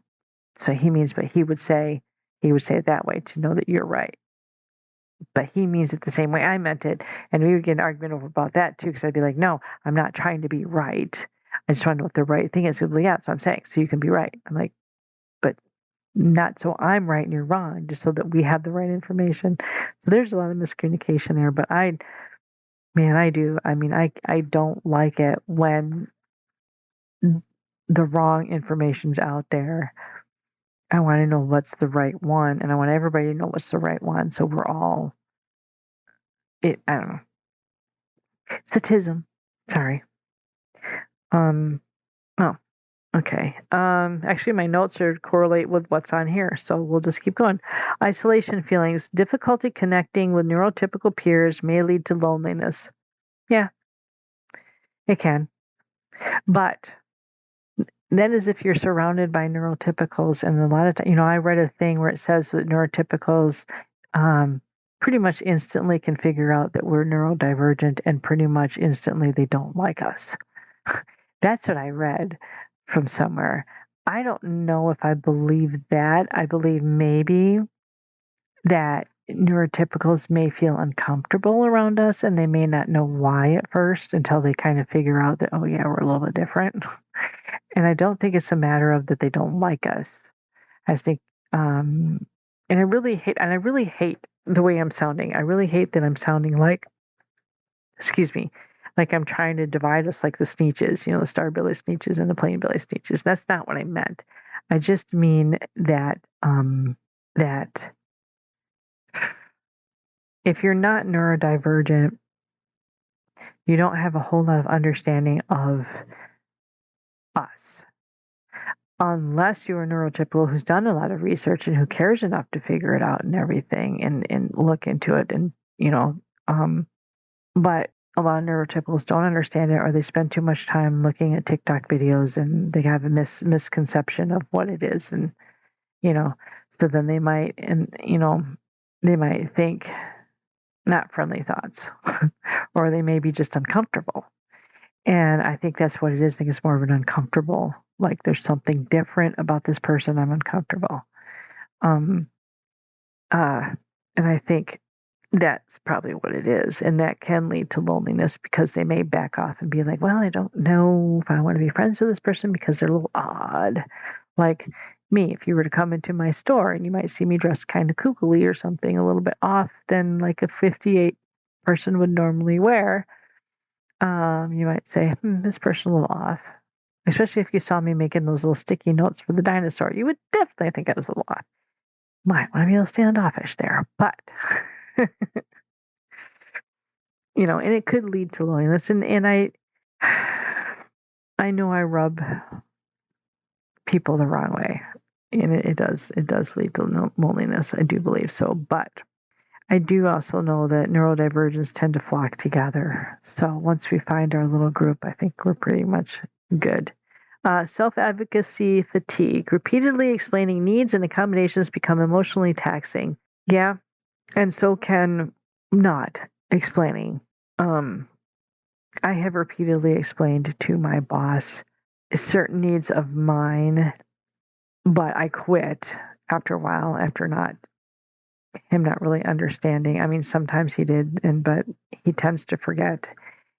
so he means, but he would say it that way, to know that you're right. But he means it the same way I meant it. And we would get an argument over about that too, because I'd be like, no, I'm not trying to be right. I just want to know what the right thing is. Well, yeah, that's what I'm saying. So you can be right. I'm like, but not so I'm right and you're wrong, just so that we have the right information. So there's a lot of miscommunication there. But I do. I mean, I don't like it when the wrong information's out there. I want to know what's the right one, and I want everybody to know what's the right one, so we're all I don't know. Statism. Sorry. Oh, okay. Actually, my notes are correlate with what's on here, so we'll just keep going. Isolation feelings. Difficulty connecting with neurotypical peers may lead to loneliness. Yeah, it can. But that is if you're surrounded by neurotypicals, and a lot of times, I read a thing where it says that neurotypicals pretty much instantly can figure out that we're neurodivergent, and pretty much instantly they don't like us. That's what I read from somewhere. I don't know if I believe that. I believe maybe that neurotypicals may feel uncomfortable around us, and they may not know why at first until they kind of figure out that, oh yeah, we're a little bit different. And I don't think it's a matter of that they don't like us. I think, and I really hate the way I'm sounding. I really hate that I'm sounding like, excuse me, like I'm trying to divide us like the Sneetches, the Star-Billy Sneetches and the Plain-Billy Sneetches. That's not what I meant. I just mean that that if you're not neurodivergent, you don't have a whole lot of understanding of us. Unless you're a neurotypical who's done a lot of research and who cares enough to figure it out and everything, and look into it, and but a lot of neurotypicals don't understand it, or they spend too much time looking at TikTok videos, and they have a misconception of what it is, and so then they might, they might think not friendly thoughts, or they may be just uncomfortable. And I think that's what it is. I think it's more of an uncomfortable, like there's something different about this person. I'm uncomfortable. And I think that's probably what it is. And that can lead to loneliness, because they may back off and be like, well, I don't know if I want to be friends with this person because they're a little odd. Like me, if you were to come into my store and you might see me dressed kind of kookily or something a little bit off than like a 58 person would normally wear, you might say, this person a little off. Especially if you saw me making those little sticky notes for the dinosaur, you would definitely think I was a little off. Might want to be a little standoffish there, but and it could lead to loneliness. And I know I rub people the wrong way, and it does lead to loneliness. I do believe so, but I do also know that neurodivergents tend to flock together. So once we find our little group, I think we're pretty much good. Self-advocacy fatigue. Repeatedly explaining needs and accommodations become emotionally taxing. Yeah, and so can not explaining. I have repeatedly explained to my boss certain needs of mine, but I quit after a while, after him not really understanding. I mean, sometimes he did, but he tends to forget.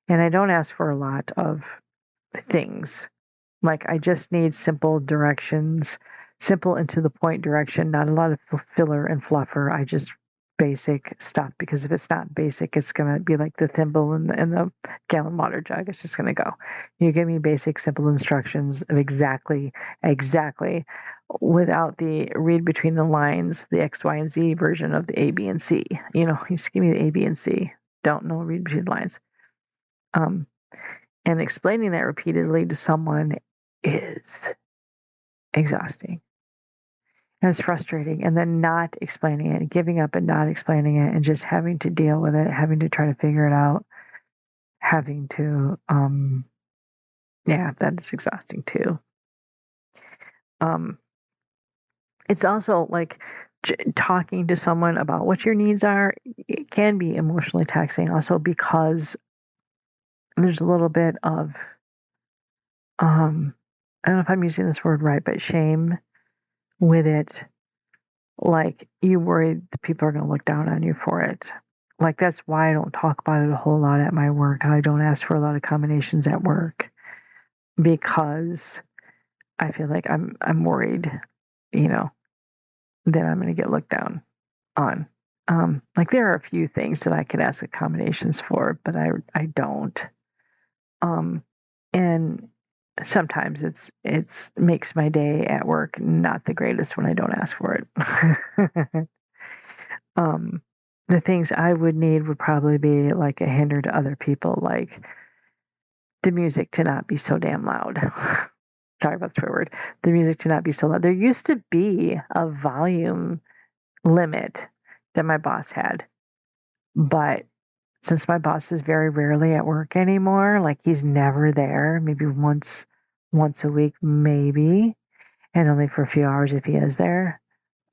And I don't ask for a lot of things. Like, I just need simple directions, simple and to the point direction, not a lot of filler and fluffer. I just basic stuff, because if it's not basic, it's going to be like the thimble and the gallon water jug. It's just going to go. You give me basic, simple instructions of exactly, without the read between the lines, the X, Y, and Z version of the A, B, and C. You just give me the A, B, and C. Don't know read between the lines. And explaining that repeatedly to someone is exhausting. And it's frustrating. And then not explaining it, giving up and not explaining it, and just having to deal with it, having to try to figure it out, having to, that is exhausting too. It's also like talking to someone about what your needs are. It can be emotionally taxing also, because there's a little bit of, I don't know if I'm using this word right, but shame with it. Like, you worry that people are going to look down on you for it. Like, that's why I don't talk about it a whole lot at my work. I don't ask for a lot of combinations at work, because I feel like I'm worried, that I'm going to get looked down on. Like, there are a few things that I could ask accommodations for, but I don't. And sometimes it's makes my day at work not the greatest when I don't ask for it. The things I would need would probably be like a hinder to other people, like the music to not be so damn loud. Sorry about the swear word. The music to not be so loud. There used to be a volume limit that my boss had, but since my boss is very rarely at work anymore, like, he's never there, maybe once a week, maybe, and only for a few hours if he is there.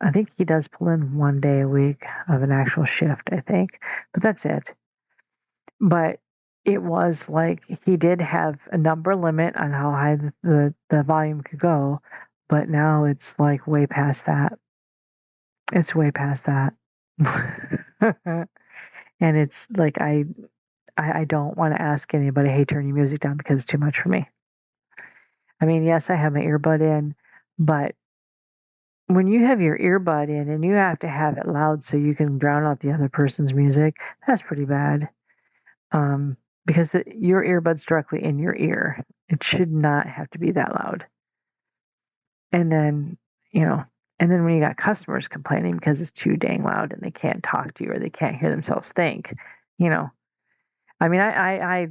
I think he does pull in one day a week of an actual shift, I think, but that's it. But it was like he did have a number limit on how high the volume could go, but now it's like way past that. It's way past that. And it's like I don't want to ask anybody, hey, turn your music down, because it's too much for me. I mean, yes, I have my earbud in, but when you have your earbud in and you have to have it loud so you can drown out the other person's music, that's pretty bad. Because your earbud's directly in your ear. It should not have to be that loud. And then, when you got customers complaining because it's too dang loud and they can't talk to you or they can't hear themselves think, I mean, I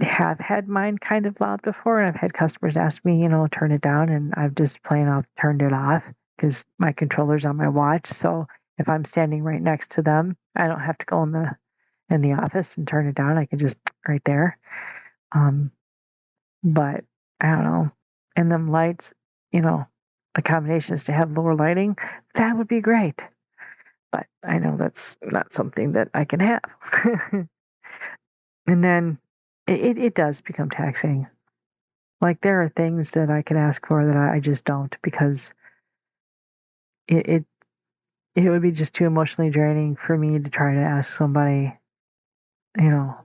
have had mine kind of loud before, and I've had customers ask me, turn it down, and I've just plain off turned it off, because my controller's on my watch. So if I'm standing right next to them, I don't have to go in the office and turn it down. I can just right there. But I don't know. And them lights, accommodations to have lower lighting, that would be great. But I know that's not something that I can have. And then it does become taxing. Like, there are things that I can ask for that I just don't, because it would be just too emotionally draining for me to try to ask somebody, you know.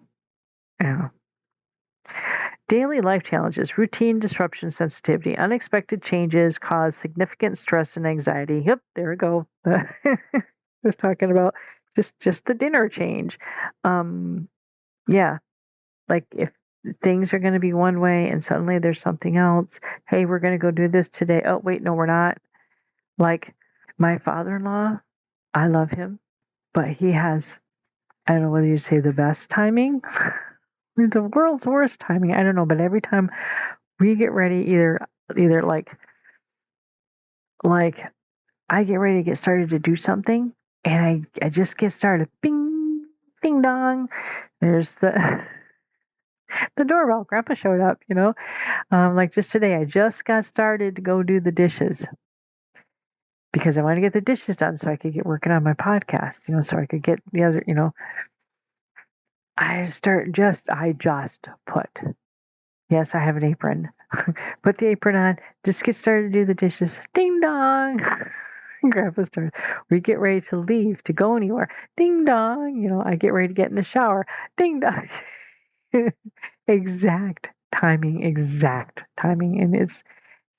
Daily life challenges, routine disruption sensitivity, unexpected changes cause significant stress and anxiety. Yep, there we go. I was talking about just the dinner change. Yeah, like, if things are going to be one way and suddenly there's something else. Hey, we're going to go do this today. Oh, wait, no, we're not. Like, my father-in-law, I love him, but he has, I don't know whether you say the best timing, the world's worst timing. I don't know, but every time we get ready, either like I get ready to get started to do something, and I just get started. Bing, ding dong. There's the doorbell. Grandpa showed up. Like just today, I just got started to go do the dishes, because I want to get the dishes done so I could get working on my podcast, so I could get the other, I just put, yes, I have an apron. Put the apron on, just get started to do the dishes. Ding dong. Grandpa started. We get ready to leave to go anywhere. Ding dong. I get ready to get in the shower. Ding dong. Exact timing. And it's,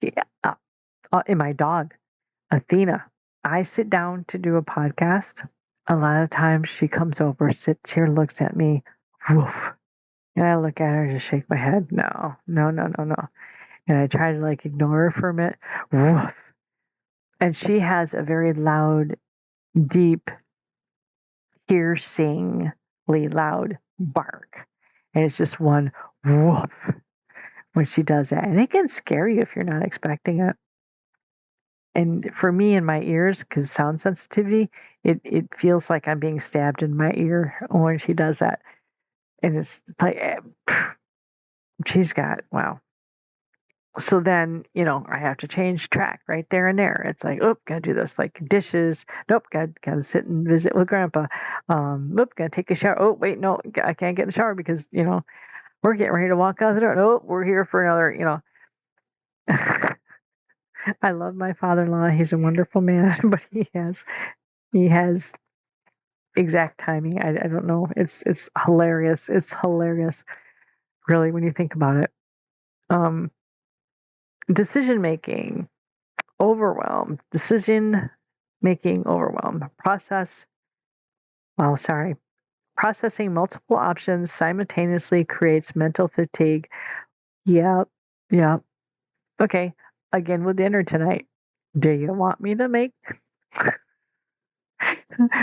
yeah, and my dog, Athena. I sit down to do a podcast. A lot of times she comes over, sits here, looks at me. Woof. And I look at her and just shake my head. No. And I try to ignore her for a minute. Woof. And she has a very loud, deep, piercingly loud bark. And it's just one woof when she does that. And it can scare you if you're not expecting it. And for me in my ears, because sound sensitivity, it feels like I'm being stabbed in my ear when she does that. And it's like, she's got, wow. So then, I have to change track right there and there. It's like, oh, gotta do this, like dishes. Nope, gotta sit and visit with grandpa. Gotta take a shower. Oh, wait, no, I can't get in the shower because, we're getting ready to walk out the door. Oh, we're here for another, I love my father-in-law. He's a wonderful man, but he has exact timing. I don't know. It's hilarious. It's hilarious, really, when you think about it. Decision making overwhelm. Processing multiple options simultaneously creates mental fatigue. Yep. Okay. Again with dinner tonight. Do you want me to make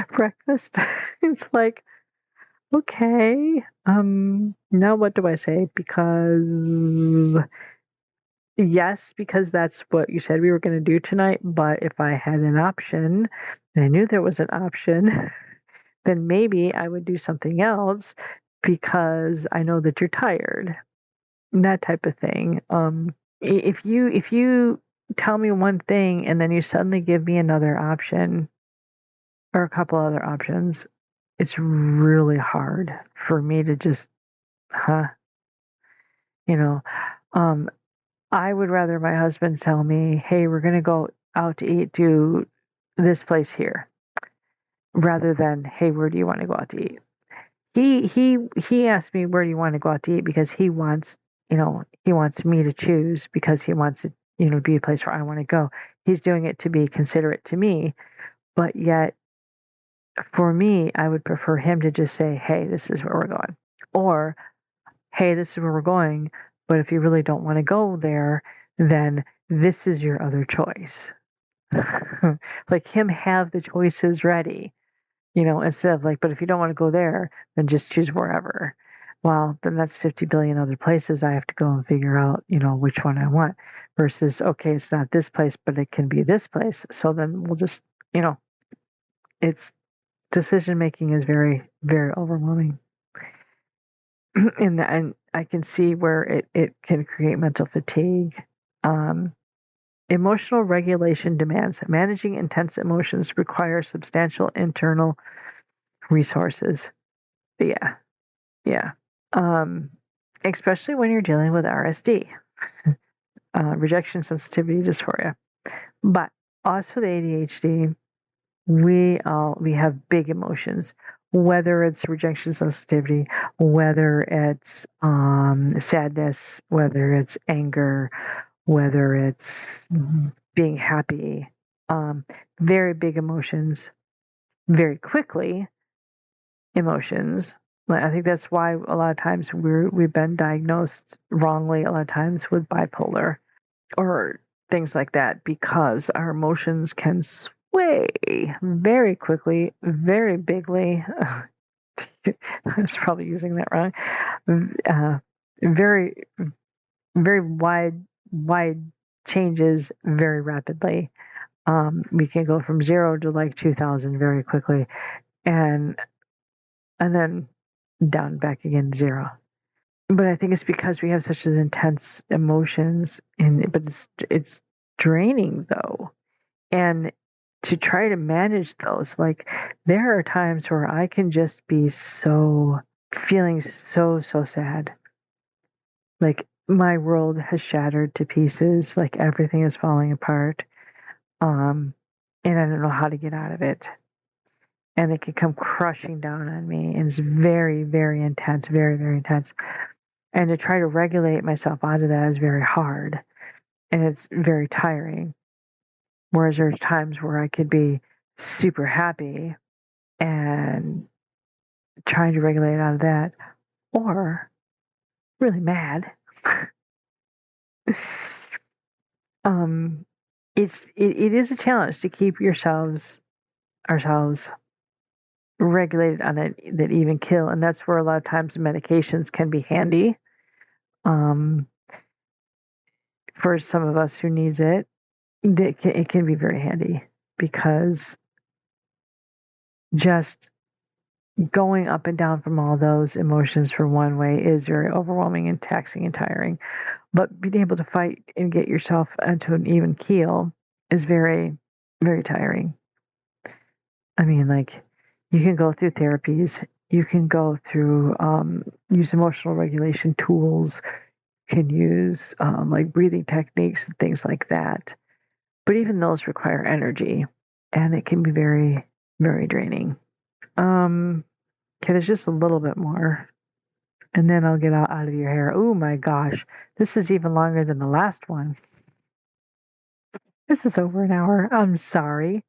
breakfast? It's like, okay. Now what do I say? Because yes, because that's what you said we were going to do tonight. But if I had an option, and I knew there was an option, then maybe I would do something else because I know that you're tired. That type of thing. If you tell me one thing and then you suddenly give me another option or a couple other options, it's really hard for me to just, I would rather my husband tell me, hey, we're going to go out to eat to this place here, rather than, hey, where do you want to go out to eat? He asked me, where do you want to go out to eat, because he wants me to choose, because he wants it, to be a place where I want to go. He's doing it to be considerate to me, but yet for me, I would prefer him to just say, hey, this is where we're going, or hey, this is where we're going, but if you really don't want to go there, then this is your other choice. Like, him have the choices ready, instead of like, but if you don't want to go there, then just choose wherever. Well, then that's 50 billion other places I have to go and figure out, which one I want, versus, okay, it's not this place, but it can be this place. So then we'll just, it's, decision making is very, very overwhelming. And I can see where it can create mental fatigue. Emotional regulation demands. Managing intense emotions requires substantial internal resources. Yeah. Especially when you're dealing with RSD, rejection sensitivity dysphoria. But us with ADHD, we have big emotions, whether it's rejection sensitivity, whether it's sadness, whether it's anger, whether it's being happy. Very big emotions, very quickly emotions. I think that's why a lot of times we've been diagnosed wrongly a lot of times with bipolar or things like that, because our emotions can sway very quickly, very bigly. I was probably using that wrong. Very, very wide changes very rapidly. We can go from 0 to like 2,000 very quickly, and then down back again to 0. But I think it's because we have such an intense emotions, but it's draining though. And to try to manage those. Like, there are times where I can just be feeling so sad. Like, my world has shattered to pieces, like everything is falling apart. And I don't know how to get out of it. And it can come crushing down on me, and it's very, very intense, very, very intense. And to try to regulate myself out of that is very hard, and it's very tiring. Whereas there's times where I could be super happy and trying to regulate out of that, or really mad. It is a challenge to keep ourselves regulated on it, that even kill, and that's where a lot of times medications can be handy. For some of us who needs it, it can be very handy, because just going up and down from all those emotions for one way is very overwhelming and taxing and tiring. But being able to fight and get yourself into an even keel is very, very tiring. I mean, like, you can go through therapies, you can go through, use emotional regulation tools, you can use like breathing techniques and things like that. But even those require energy, and it can be very, very draining. Okay, there's just a little bit more, and then I'll get out of your hair. Oh my gosh, this is even longer than the last one. This is over an hour. I'm sorry.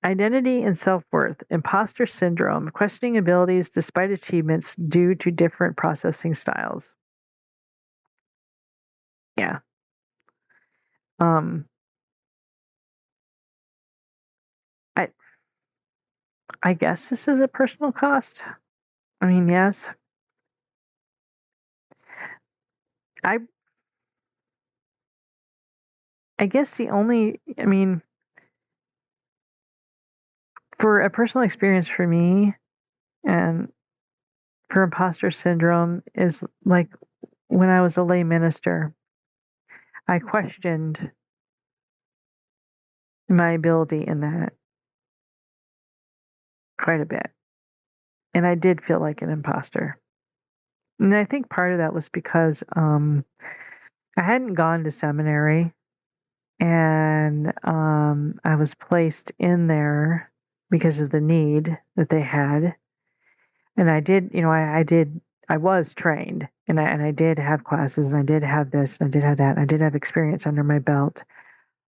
Identity and self-worth, imposter syndrome, questioning abilities despite achievements due to different processing styles. Yeah. I guess this is a personal cost. I mean, yes. I I guess for a personal experience for me, and for imposter syndrome, is like when I was a lay minister, I questioned my ability in that quite a bit. And I did feel like an imposter. And I think part of that was because I hadn't gone to seminary, and I was placed in there because of the need that they had. And I did, I was trained, and I did have classes, and I did have this, and I did have that, and I did have experience under my belt,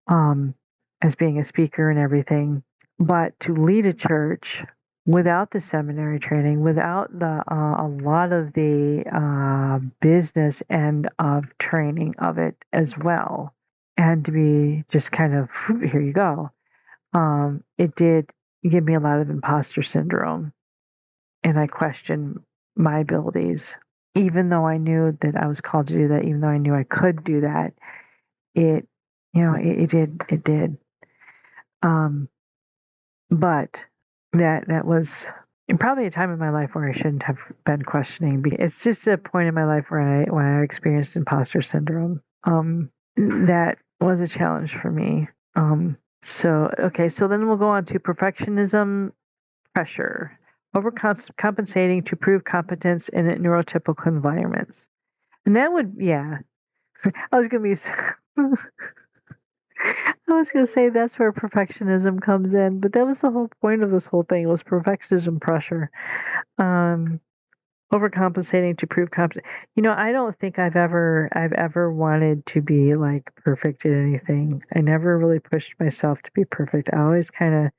as being a speaker and everything. But to lead a church without the seminary training, without a lot of the business end of training of it as well, and to be just kind of, here you go, it did give me a lot of imposter syndrome, and I questioned my abilities. Even though I knew that I was called to do that, even though I knew I could do that, it did. But that was probably a time in my life where I shouldn't have been questioning. It's just a point in my life when I experienced imposter syndrome. That was a challenge for me. So then we'll go on to perfectionism pressure, overcompensating to prove competence in neurotypical environments. And that would, yeah, I was going to say that's where perfectionism comes in, but that was the whole point of this whole thing, was perfectionism pressure. Overcompensating to prove competent. I don't think I've ever wanted to be like perfect at anything. I never really pushed myself to be perfect. I always kind of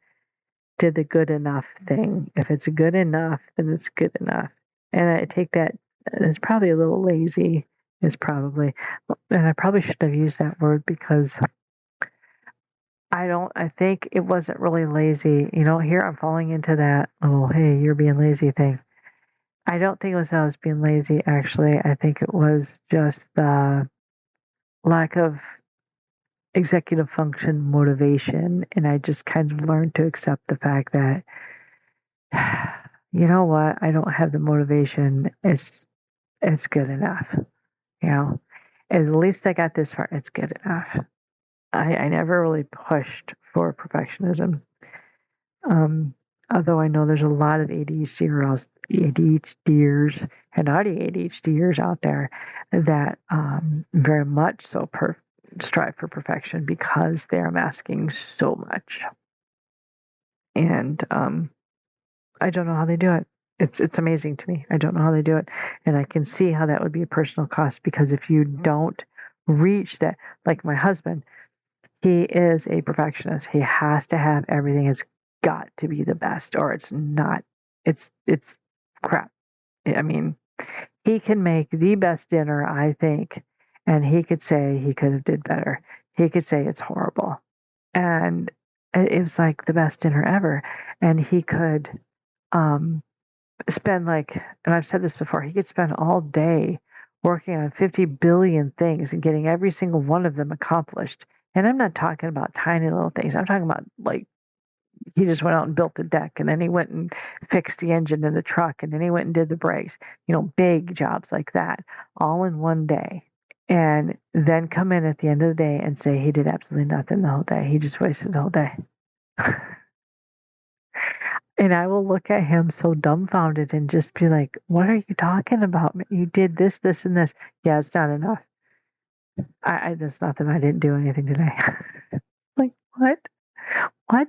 did the good enough thing. If it's good enough, then it's good enough. And I take that as probably a little lazy. And I probably shouldn't have used that word, because I think it wasn't really lazy. Here I'm falling into that, oh, hey, you're being lazy thing. I don't think it was I was being lazy, actually. I think it was just the lack of executive function motivation. And I just kind of learned to accept the fact that, you know what, I don't have the motivation. It's good enough. At least I got this far. It's good enough. I never really pushed for perfectionism. Although I know there's a lot of ADHDers and not ADHDers out there that very much so strive for perfection because they're masking so much. And I don't know how they do it. It's amazing to me. I don't know how they do it. And I can see how that would be a personal cost, because if you don't reach that, like my husband, he is a perfectionist. He has to have everything has got to be the best, or it's not. It's crap. I mean, he can make the best dinner, I think, and he could say he could have did better. He could say it's horrible, and it was like the best dinner ever. And he could spend like, and I've said this before, he could spend all day working on 50 billion things and getting every single one of them accomplished. And I'm not talking about tiny little things. I'm talking about like he just went out and built the deck, and then he went and fixed the engine in the truck, and then he went and did the brakes, big jobs like that, all in one day. And then come in at the end of the day and say he did absolutely nothing the whole day. He just wasted the whole day. And I will look at him so dumbfounded and just be like, what are you talking about? You did this, this, and this. Yeah, it's not enough. There's nothing. I didn't do anything today. Like, what? What?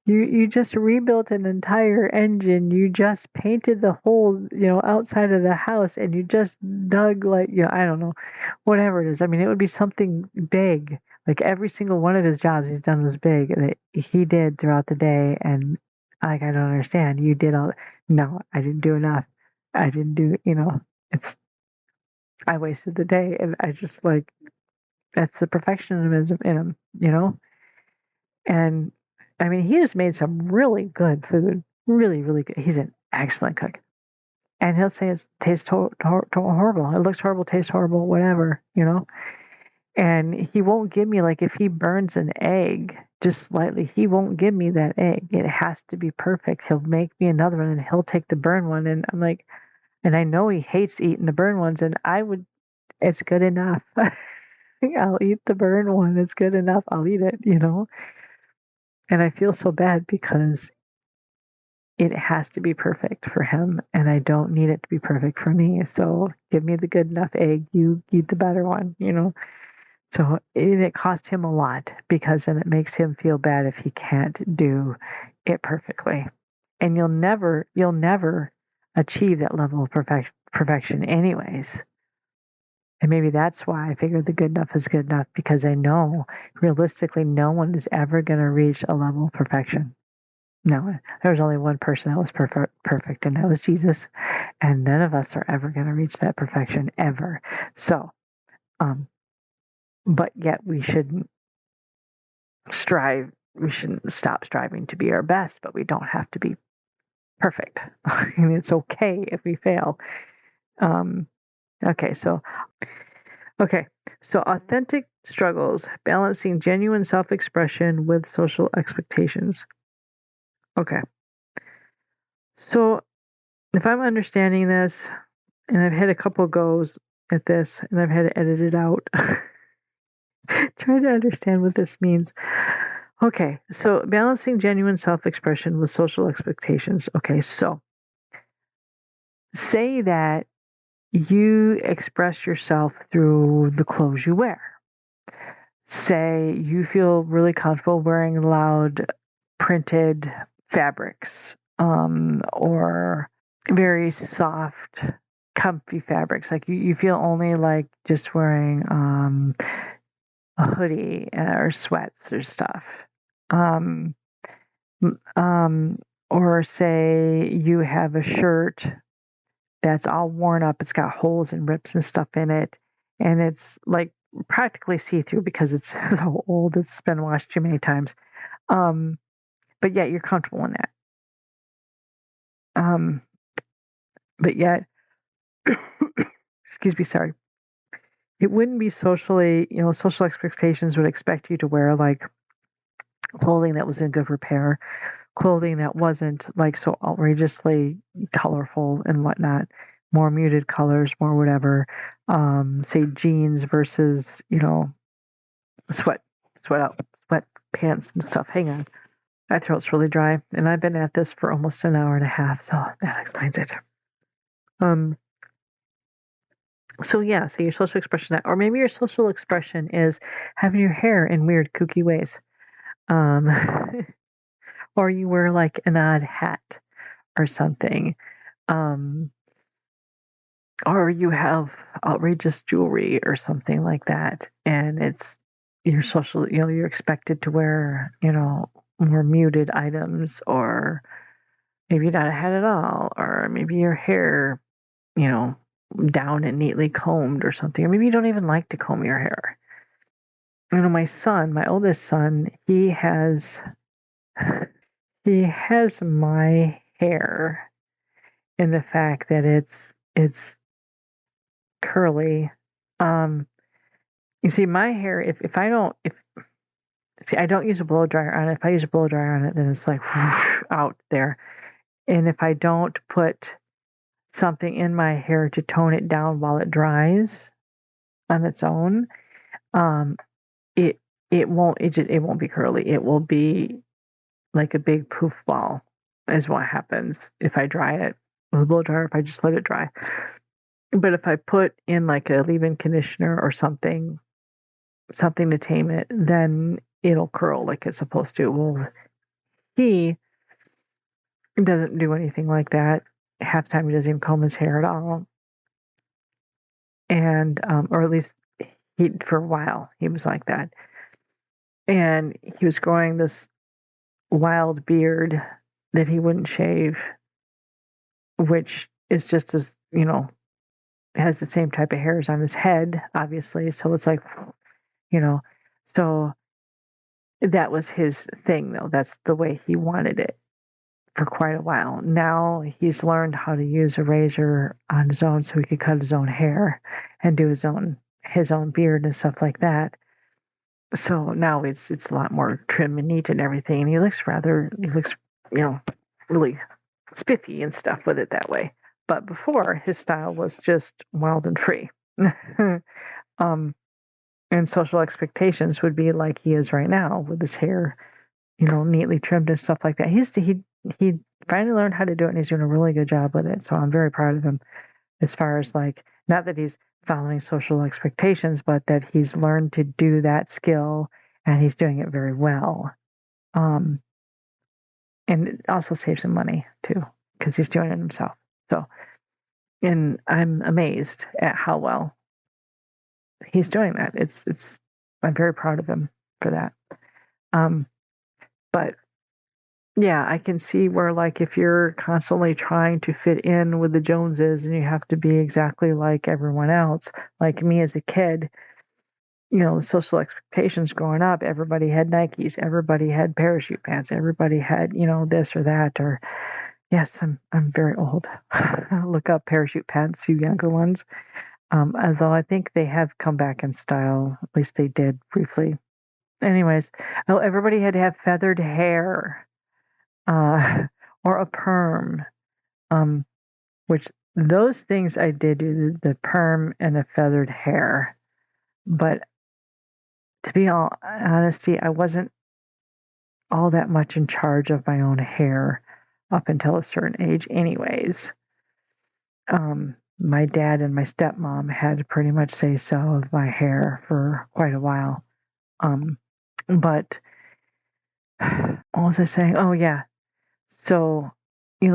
You just rebuilt an entire engine. You just painted the whole, outside of the house, and you just dug like, I don't know, whatever it is. I mean, it would be something big. Like every single one of his jobs he's done was big that he did throughout the day. And like, I don't understand. You did all. No, I didn't do enough. I didn't do, I wasted the day. And I just like, that's the perfectionism in him. And I mean, he has made some really good food. Really, really good. He's an excellent cook. And he'll say it tastes horrible. It looks horrible, tastes horrible, whatever, And he won't give me, like, if he burns an egg just slightly, he won't give me that egg. It has to be perfect. He'll make me another one, and he'll take the burned one. And I'm like, and I know he hates eating the burned ones, and it's good enough. I'll eat the burned one. It's good enough. I'll eat it, And I feel so bad because it has to be perfect for him, and I don't need it to be perfect for me. So give me the good enough egg. You eat the better one, So it cost him a lot, because then it makes him feel bad if he can't do it perfectly. And you'll never achieve that level of perfection anyways. And maybe that's why I figured the good enough is good enough, because I know realistically no one is ever going to reach a level of perfection. No, there was only one person that was perfect, and that was Jesus. And none of us are ever going to reach that perfection ever. So, but yet we shouldn't stop striving to be our best, but we don't have to be perfect. And it's okay if we fail. Okay, so authentic struggles, balancing genuine self-expression with social expectations. Okay. So if I'm understanding this, and I've had a couple goes at this, and I've had to edit it out, trying to understand what this means. Okay, so balancing genuine self-expression with social expectations. Okay, so say that you express yourself through the clothes you wear. Say you feel really comfortable wearing loud printed fabrics, or very soft, comfy fabrics. Like you feel only like just wearing a hoodie or sweats or stuff. Or say you have a shirt that's all worn up. It's got holes and rips and stuff in it, and it's like practically see-through because it's so old. It's been washed too many times. But yet you're comfortable in that. But yet, excuse me, sorry. It wouldn't be socially, social expectations would expect you to wear like clothing that was in good repair, clothing that wasn't like so outrageously colorful and whatnot. more muted colors, more whatever. Say jeans versus, sweat, sweat pants and stuff. Hang on. My throat's really dry, and I've been at this for almost an hour and a half, so that explains it. So yeah, so your social expression, or maybe your social expression is having your hair in weird, kooky ways. Or you wear like an odd hat or something. Or you have outrageous jewelry or something like that, and it's your social, you're expected to wear, more muted items, or maybe not a hat at all, or maybe your hair, you know, down and neatly combed or something, or maybe you don't even like to comb your hair. My oldest son, he has my hair in the fact that it's curly. You see, my hair, if I don't, I don't use a blow dryer on it. If I use a blow dryer on it, then it's like whoosh, out there. And if I don't put something in my hair to tone it down while it dries on its own, it won't be curly. It will be like a big poof ball, is what happens if I dry it with a blow dryer. If I just let it dry. But if I put in like a leave-in conditioner or something to tame it, then it'll curl like it's supposed to. Well, he doesn't do anything like that. Half the time he doesn't even comb his hair at all. And or at least for a while he was like that. And he was growing this wild beard that he wouldn't shave, which is just as, has the same type of hairs on his head, obviously. So it's like, so that was his thing, though. That's the way he wanted it for quite a while. Now he's learned how to use a razor on his own so he could cut his own hair and do his own beard and stuff like that. So now it's a lot more trim and neat and everything, and he looks really spiffy and stuff with it that way. But before, his style was just wild and free. And social expectations would be like he is right now with his hair, neatly trimmed and stuff like that. He finally learned how to do it, and he's doing a really good job with it. So I'm very proud of him, as far as like, not that he's following social expectations, but that he's learned to do that skill, and he's doing it very well. And it also saves him money too, because he's doing it himself. So, and I'm amazed at how well he's doing that. I'm very proud of him for that. But yeah, I can see where, like, if you're constantly trying to fit in with the Joneses and you have to be exactly like everyone else, like me as a kid, the social expectations growing up, everybody had Nikes, everybody had parachute pants, everybody had, this or that, or yes, I'm very old. Look up parachute pants, you younger ones. Although I think they have come back in style, at least they did briefly. Anyways, everybody had to have feathered hair. Or a perm, which those things I did do, the perm and the feathered hair. But to be all honesty, I wasn't all that much in charge of my own hair up until a certain age anyways. My dad and my stepmom had pretty much say so of my hair for quite a while. But what was I saying? Oh yeah. So,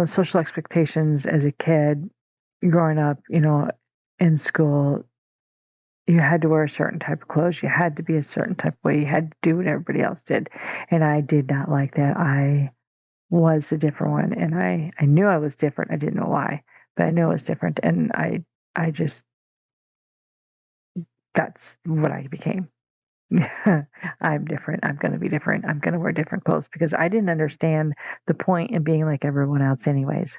social expectations as a kid growing up, in school, you had to wear a certain type of clothes. You had to be a certain type of way. You had to do what everybody else did. And I did not like that. I was a different one. And I knew I was different. I didn't know why, but I knew I was different. And I just, that's what I became. I'm different. I'm going to be different. I'm going to wear different clothes because I didn't understand the point in being like everyone else anyways.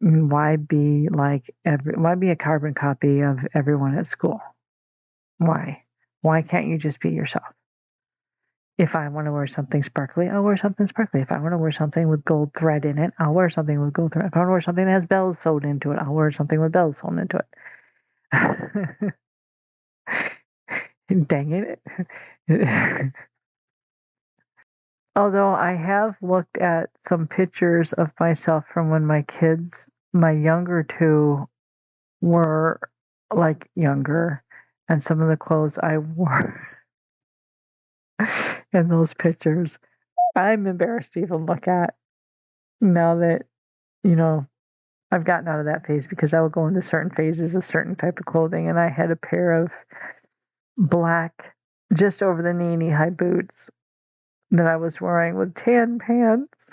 Why be a carbon copy of everyone at school? Why can't you just be yourself? If I want to wear something sparkly, I'll wear something sparkly. If I want to wear something with gold thread in it, I'll wear something with gold thread. If I want to wear something that has bells sewn into it, I'll wear something with bells sewn into it. Dang it. Although I have looked at some pictures of myself from when my younger two, were like younger, and some of the clothes I wore in those pictures, I'm embarrassed to even look at now that, you know, I've gotten out of that phase because I would go into certain phases of certain type of clothing, and I had a pair of black, just over the knee high boots that I was wearing with tan pants.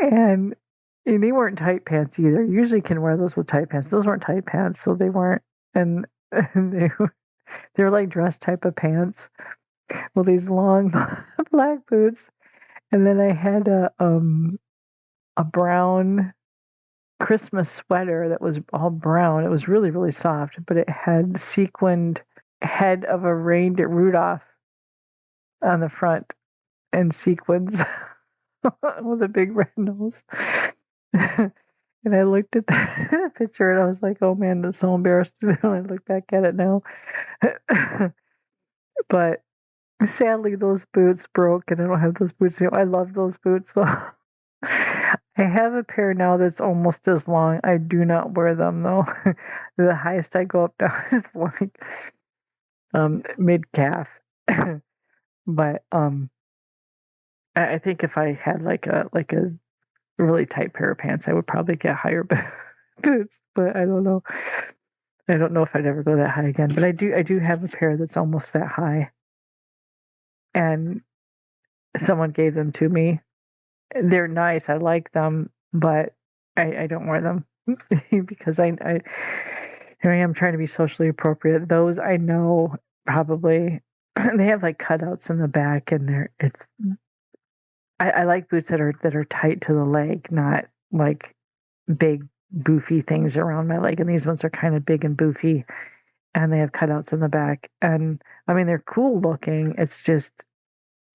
and they weren't tight pants either. Usually can wear those with tight pants. Those weren't tight pants, so they weren't. And, and they were like dress type of pants with these long black boots. And then I had a brown Christmas sweater that was all brown. It was really, really soft, but it had sequined head of a reindeer Rudolph on the front and sequins with a big red nose. And I looked at that picture and I was like, oh man, that's so embarrassed when I look back at it now. But sadly, those boots broke and I don't have those boots anymore. I love those boots. So I have a pair now that's almost as long. I do not wear them though. The highest I go up now is like mid calf. But I think if I had like a really tight pair of pants, I would probably get higher boots. But I don't know. I don't know if I'd ever go that high again. But I do have a pair that's almost that high. And someone gave them to me. They're nice. I like them, but I don't wear them because I here I am trying to be socially appropriate. Those I know probably they have like cutouts in the back, and I like boots that are tight to the leg, not like big boofy things around my leg. And these ones are kind of big and boofy, and they have cutouts in the back. And I mean, they're cool looking. It's just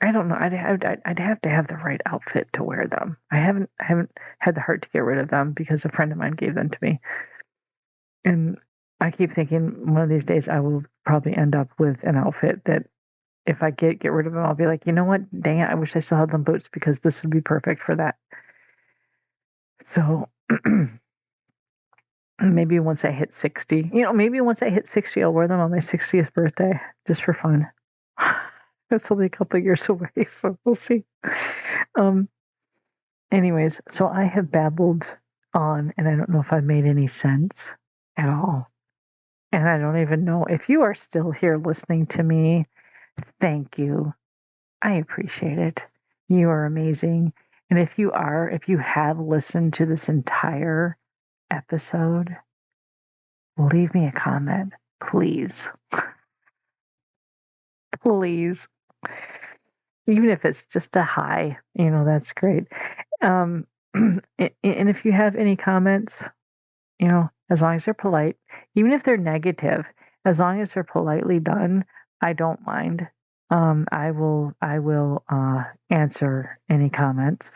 I don't know. I'd have to have the right outfit to wear them. I haven't had the heart to get rid of them because a friend of mine gave them to me, and I keep thinking one of these days I will probably end up with an outfit that if I get rid of them, I'll be like, you know what? Dang it! I wish I still had them boots because this would be perfect for that. So maybe once I hit 60, maybe once I hit 60, I'll wear them on my 60th birthday just for fun. That's only a couple of years away, so we'll see. Anyways, so I have babbled on, and I don't know if I've made any sense at all. And I don't even know if you are still here listening to me. Thank you. I appreciate it. You are amazing. And if you have listened to this entire episode, leave me a comment, please. Please. Even if it's just a hi, that's great. And if you have any comments, as long as they're polite, even if they're negative, as long as they're politely done, I don't mind. I will answer any comments.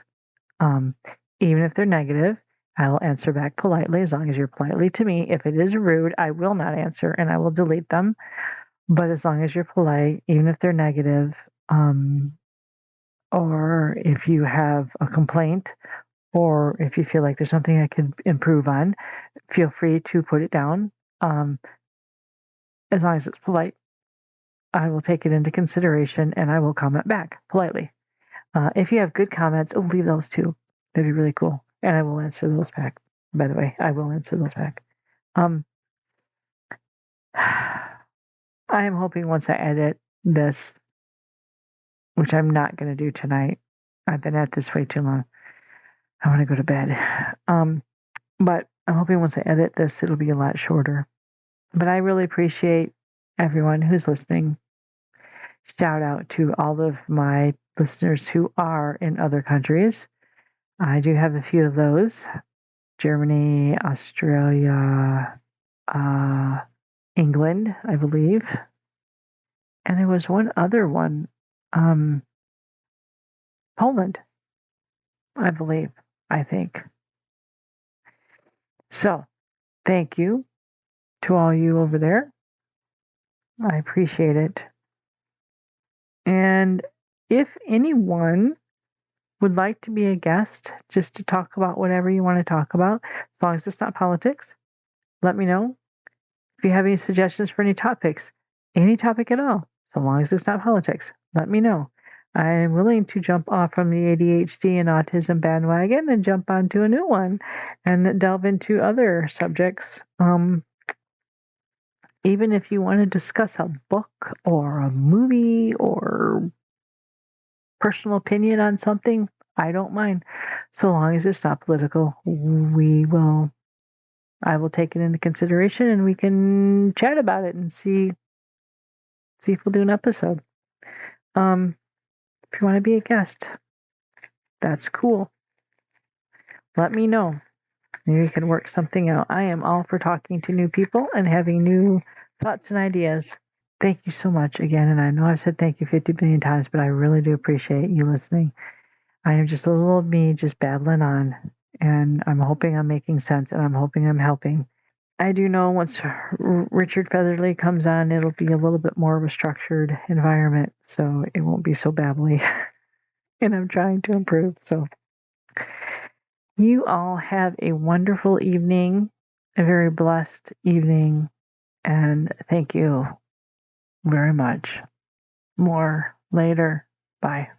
Even if they're negative, I will answer back politely as long as you're politely to me. If it is rude, I will not answer and I will delete them. But as long as you're polite, even if they're negative, or if you have a complaint, or if you feel like there's something I can improve on, feel free to put it down. As long as it's polite, I will take it into consideration and I will comment back politely. If you have good comments, leave those too. That'd be really cool. And I will answer those back. By the way, I will answer those back. I am hoping once I edit this, which I'm not going to do tonight. I've been at this way too long. I want to go to bed. But I'm hoping once I edit this, it'll be a lot shorter. But I really appreciate everyone who's listening. Shout out to all of my listeners who are in other countries. I do have a few of those. Germany, Australia, England, I believe. And there was one other one, Poland, I think. So thank you to all you over there. I appreciate it. And if anyone would like to be a guest just to talk about whatever you want to talk about, as long as it's not politics, let me know. If you have any suggestions for any topics, any topic at all, so long as it's not politics, let me know. I am willing to jump off from the ADHD and autism bandwagon and jump onto a new one and delve into other subjects. Even if you want to discuss a book or a movie or personal opinion on something, I don't mind. So long as it's not political, I will take it into consideration and we can chat about it and see if we'll do an episode. If you want to be a guest, that's cool. Let me know. Maybe we can work something out. I am all for talking to new people and having new thoughts and ideas. Thank you so much again. And I know I've said thank you 50 billion times, but I really do appreciate you listening. I am just a little old me just babbling on. And I'm hoping I'm making sense and I'm hoping I'm helping. I do know once Richard Featherly comes on, it'll be a little bit more of a structured environment. So it won't be so babbly. And I'm trying to improve. So you all have a wonderful evening, a very blessed evening. And thank you very much. More later. Bye.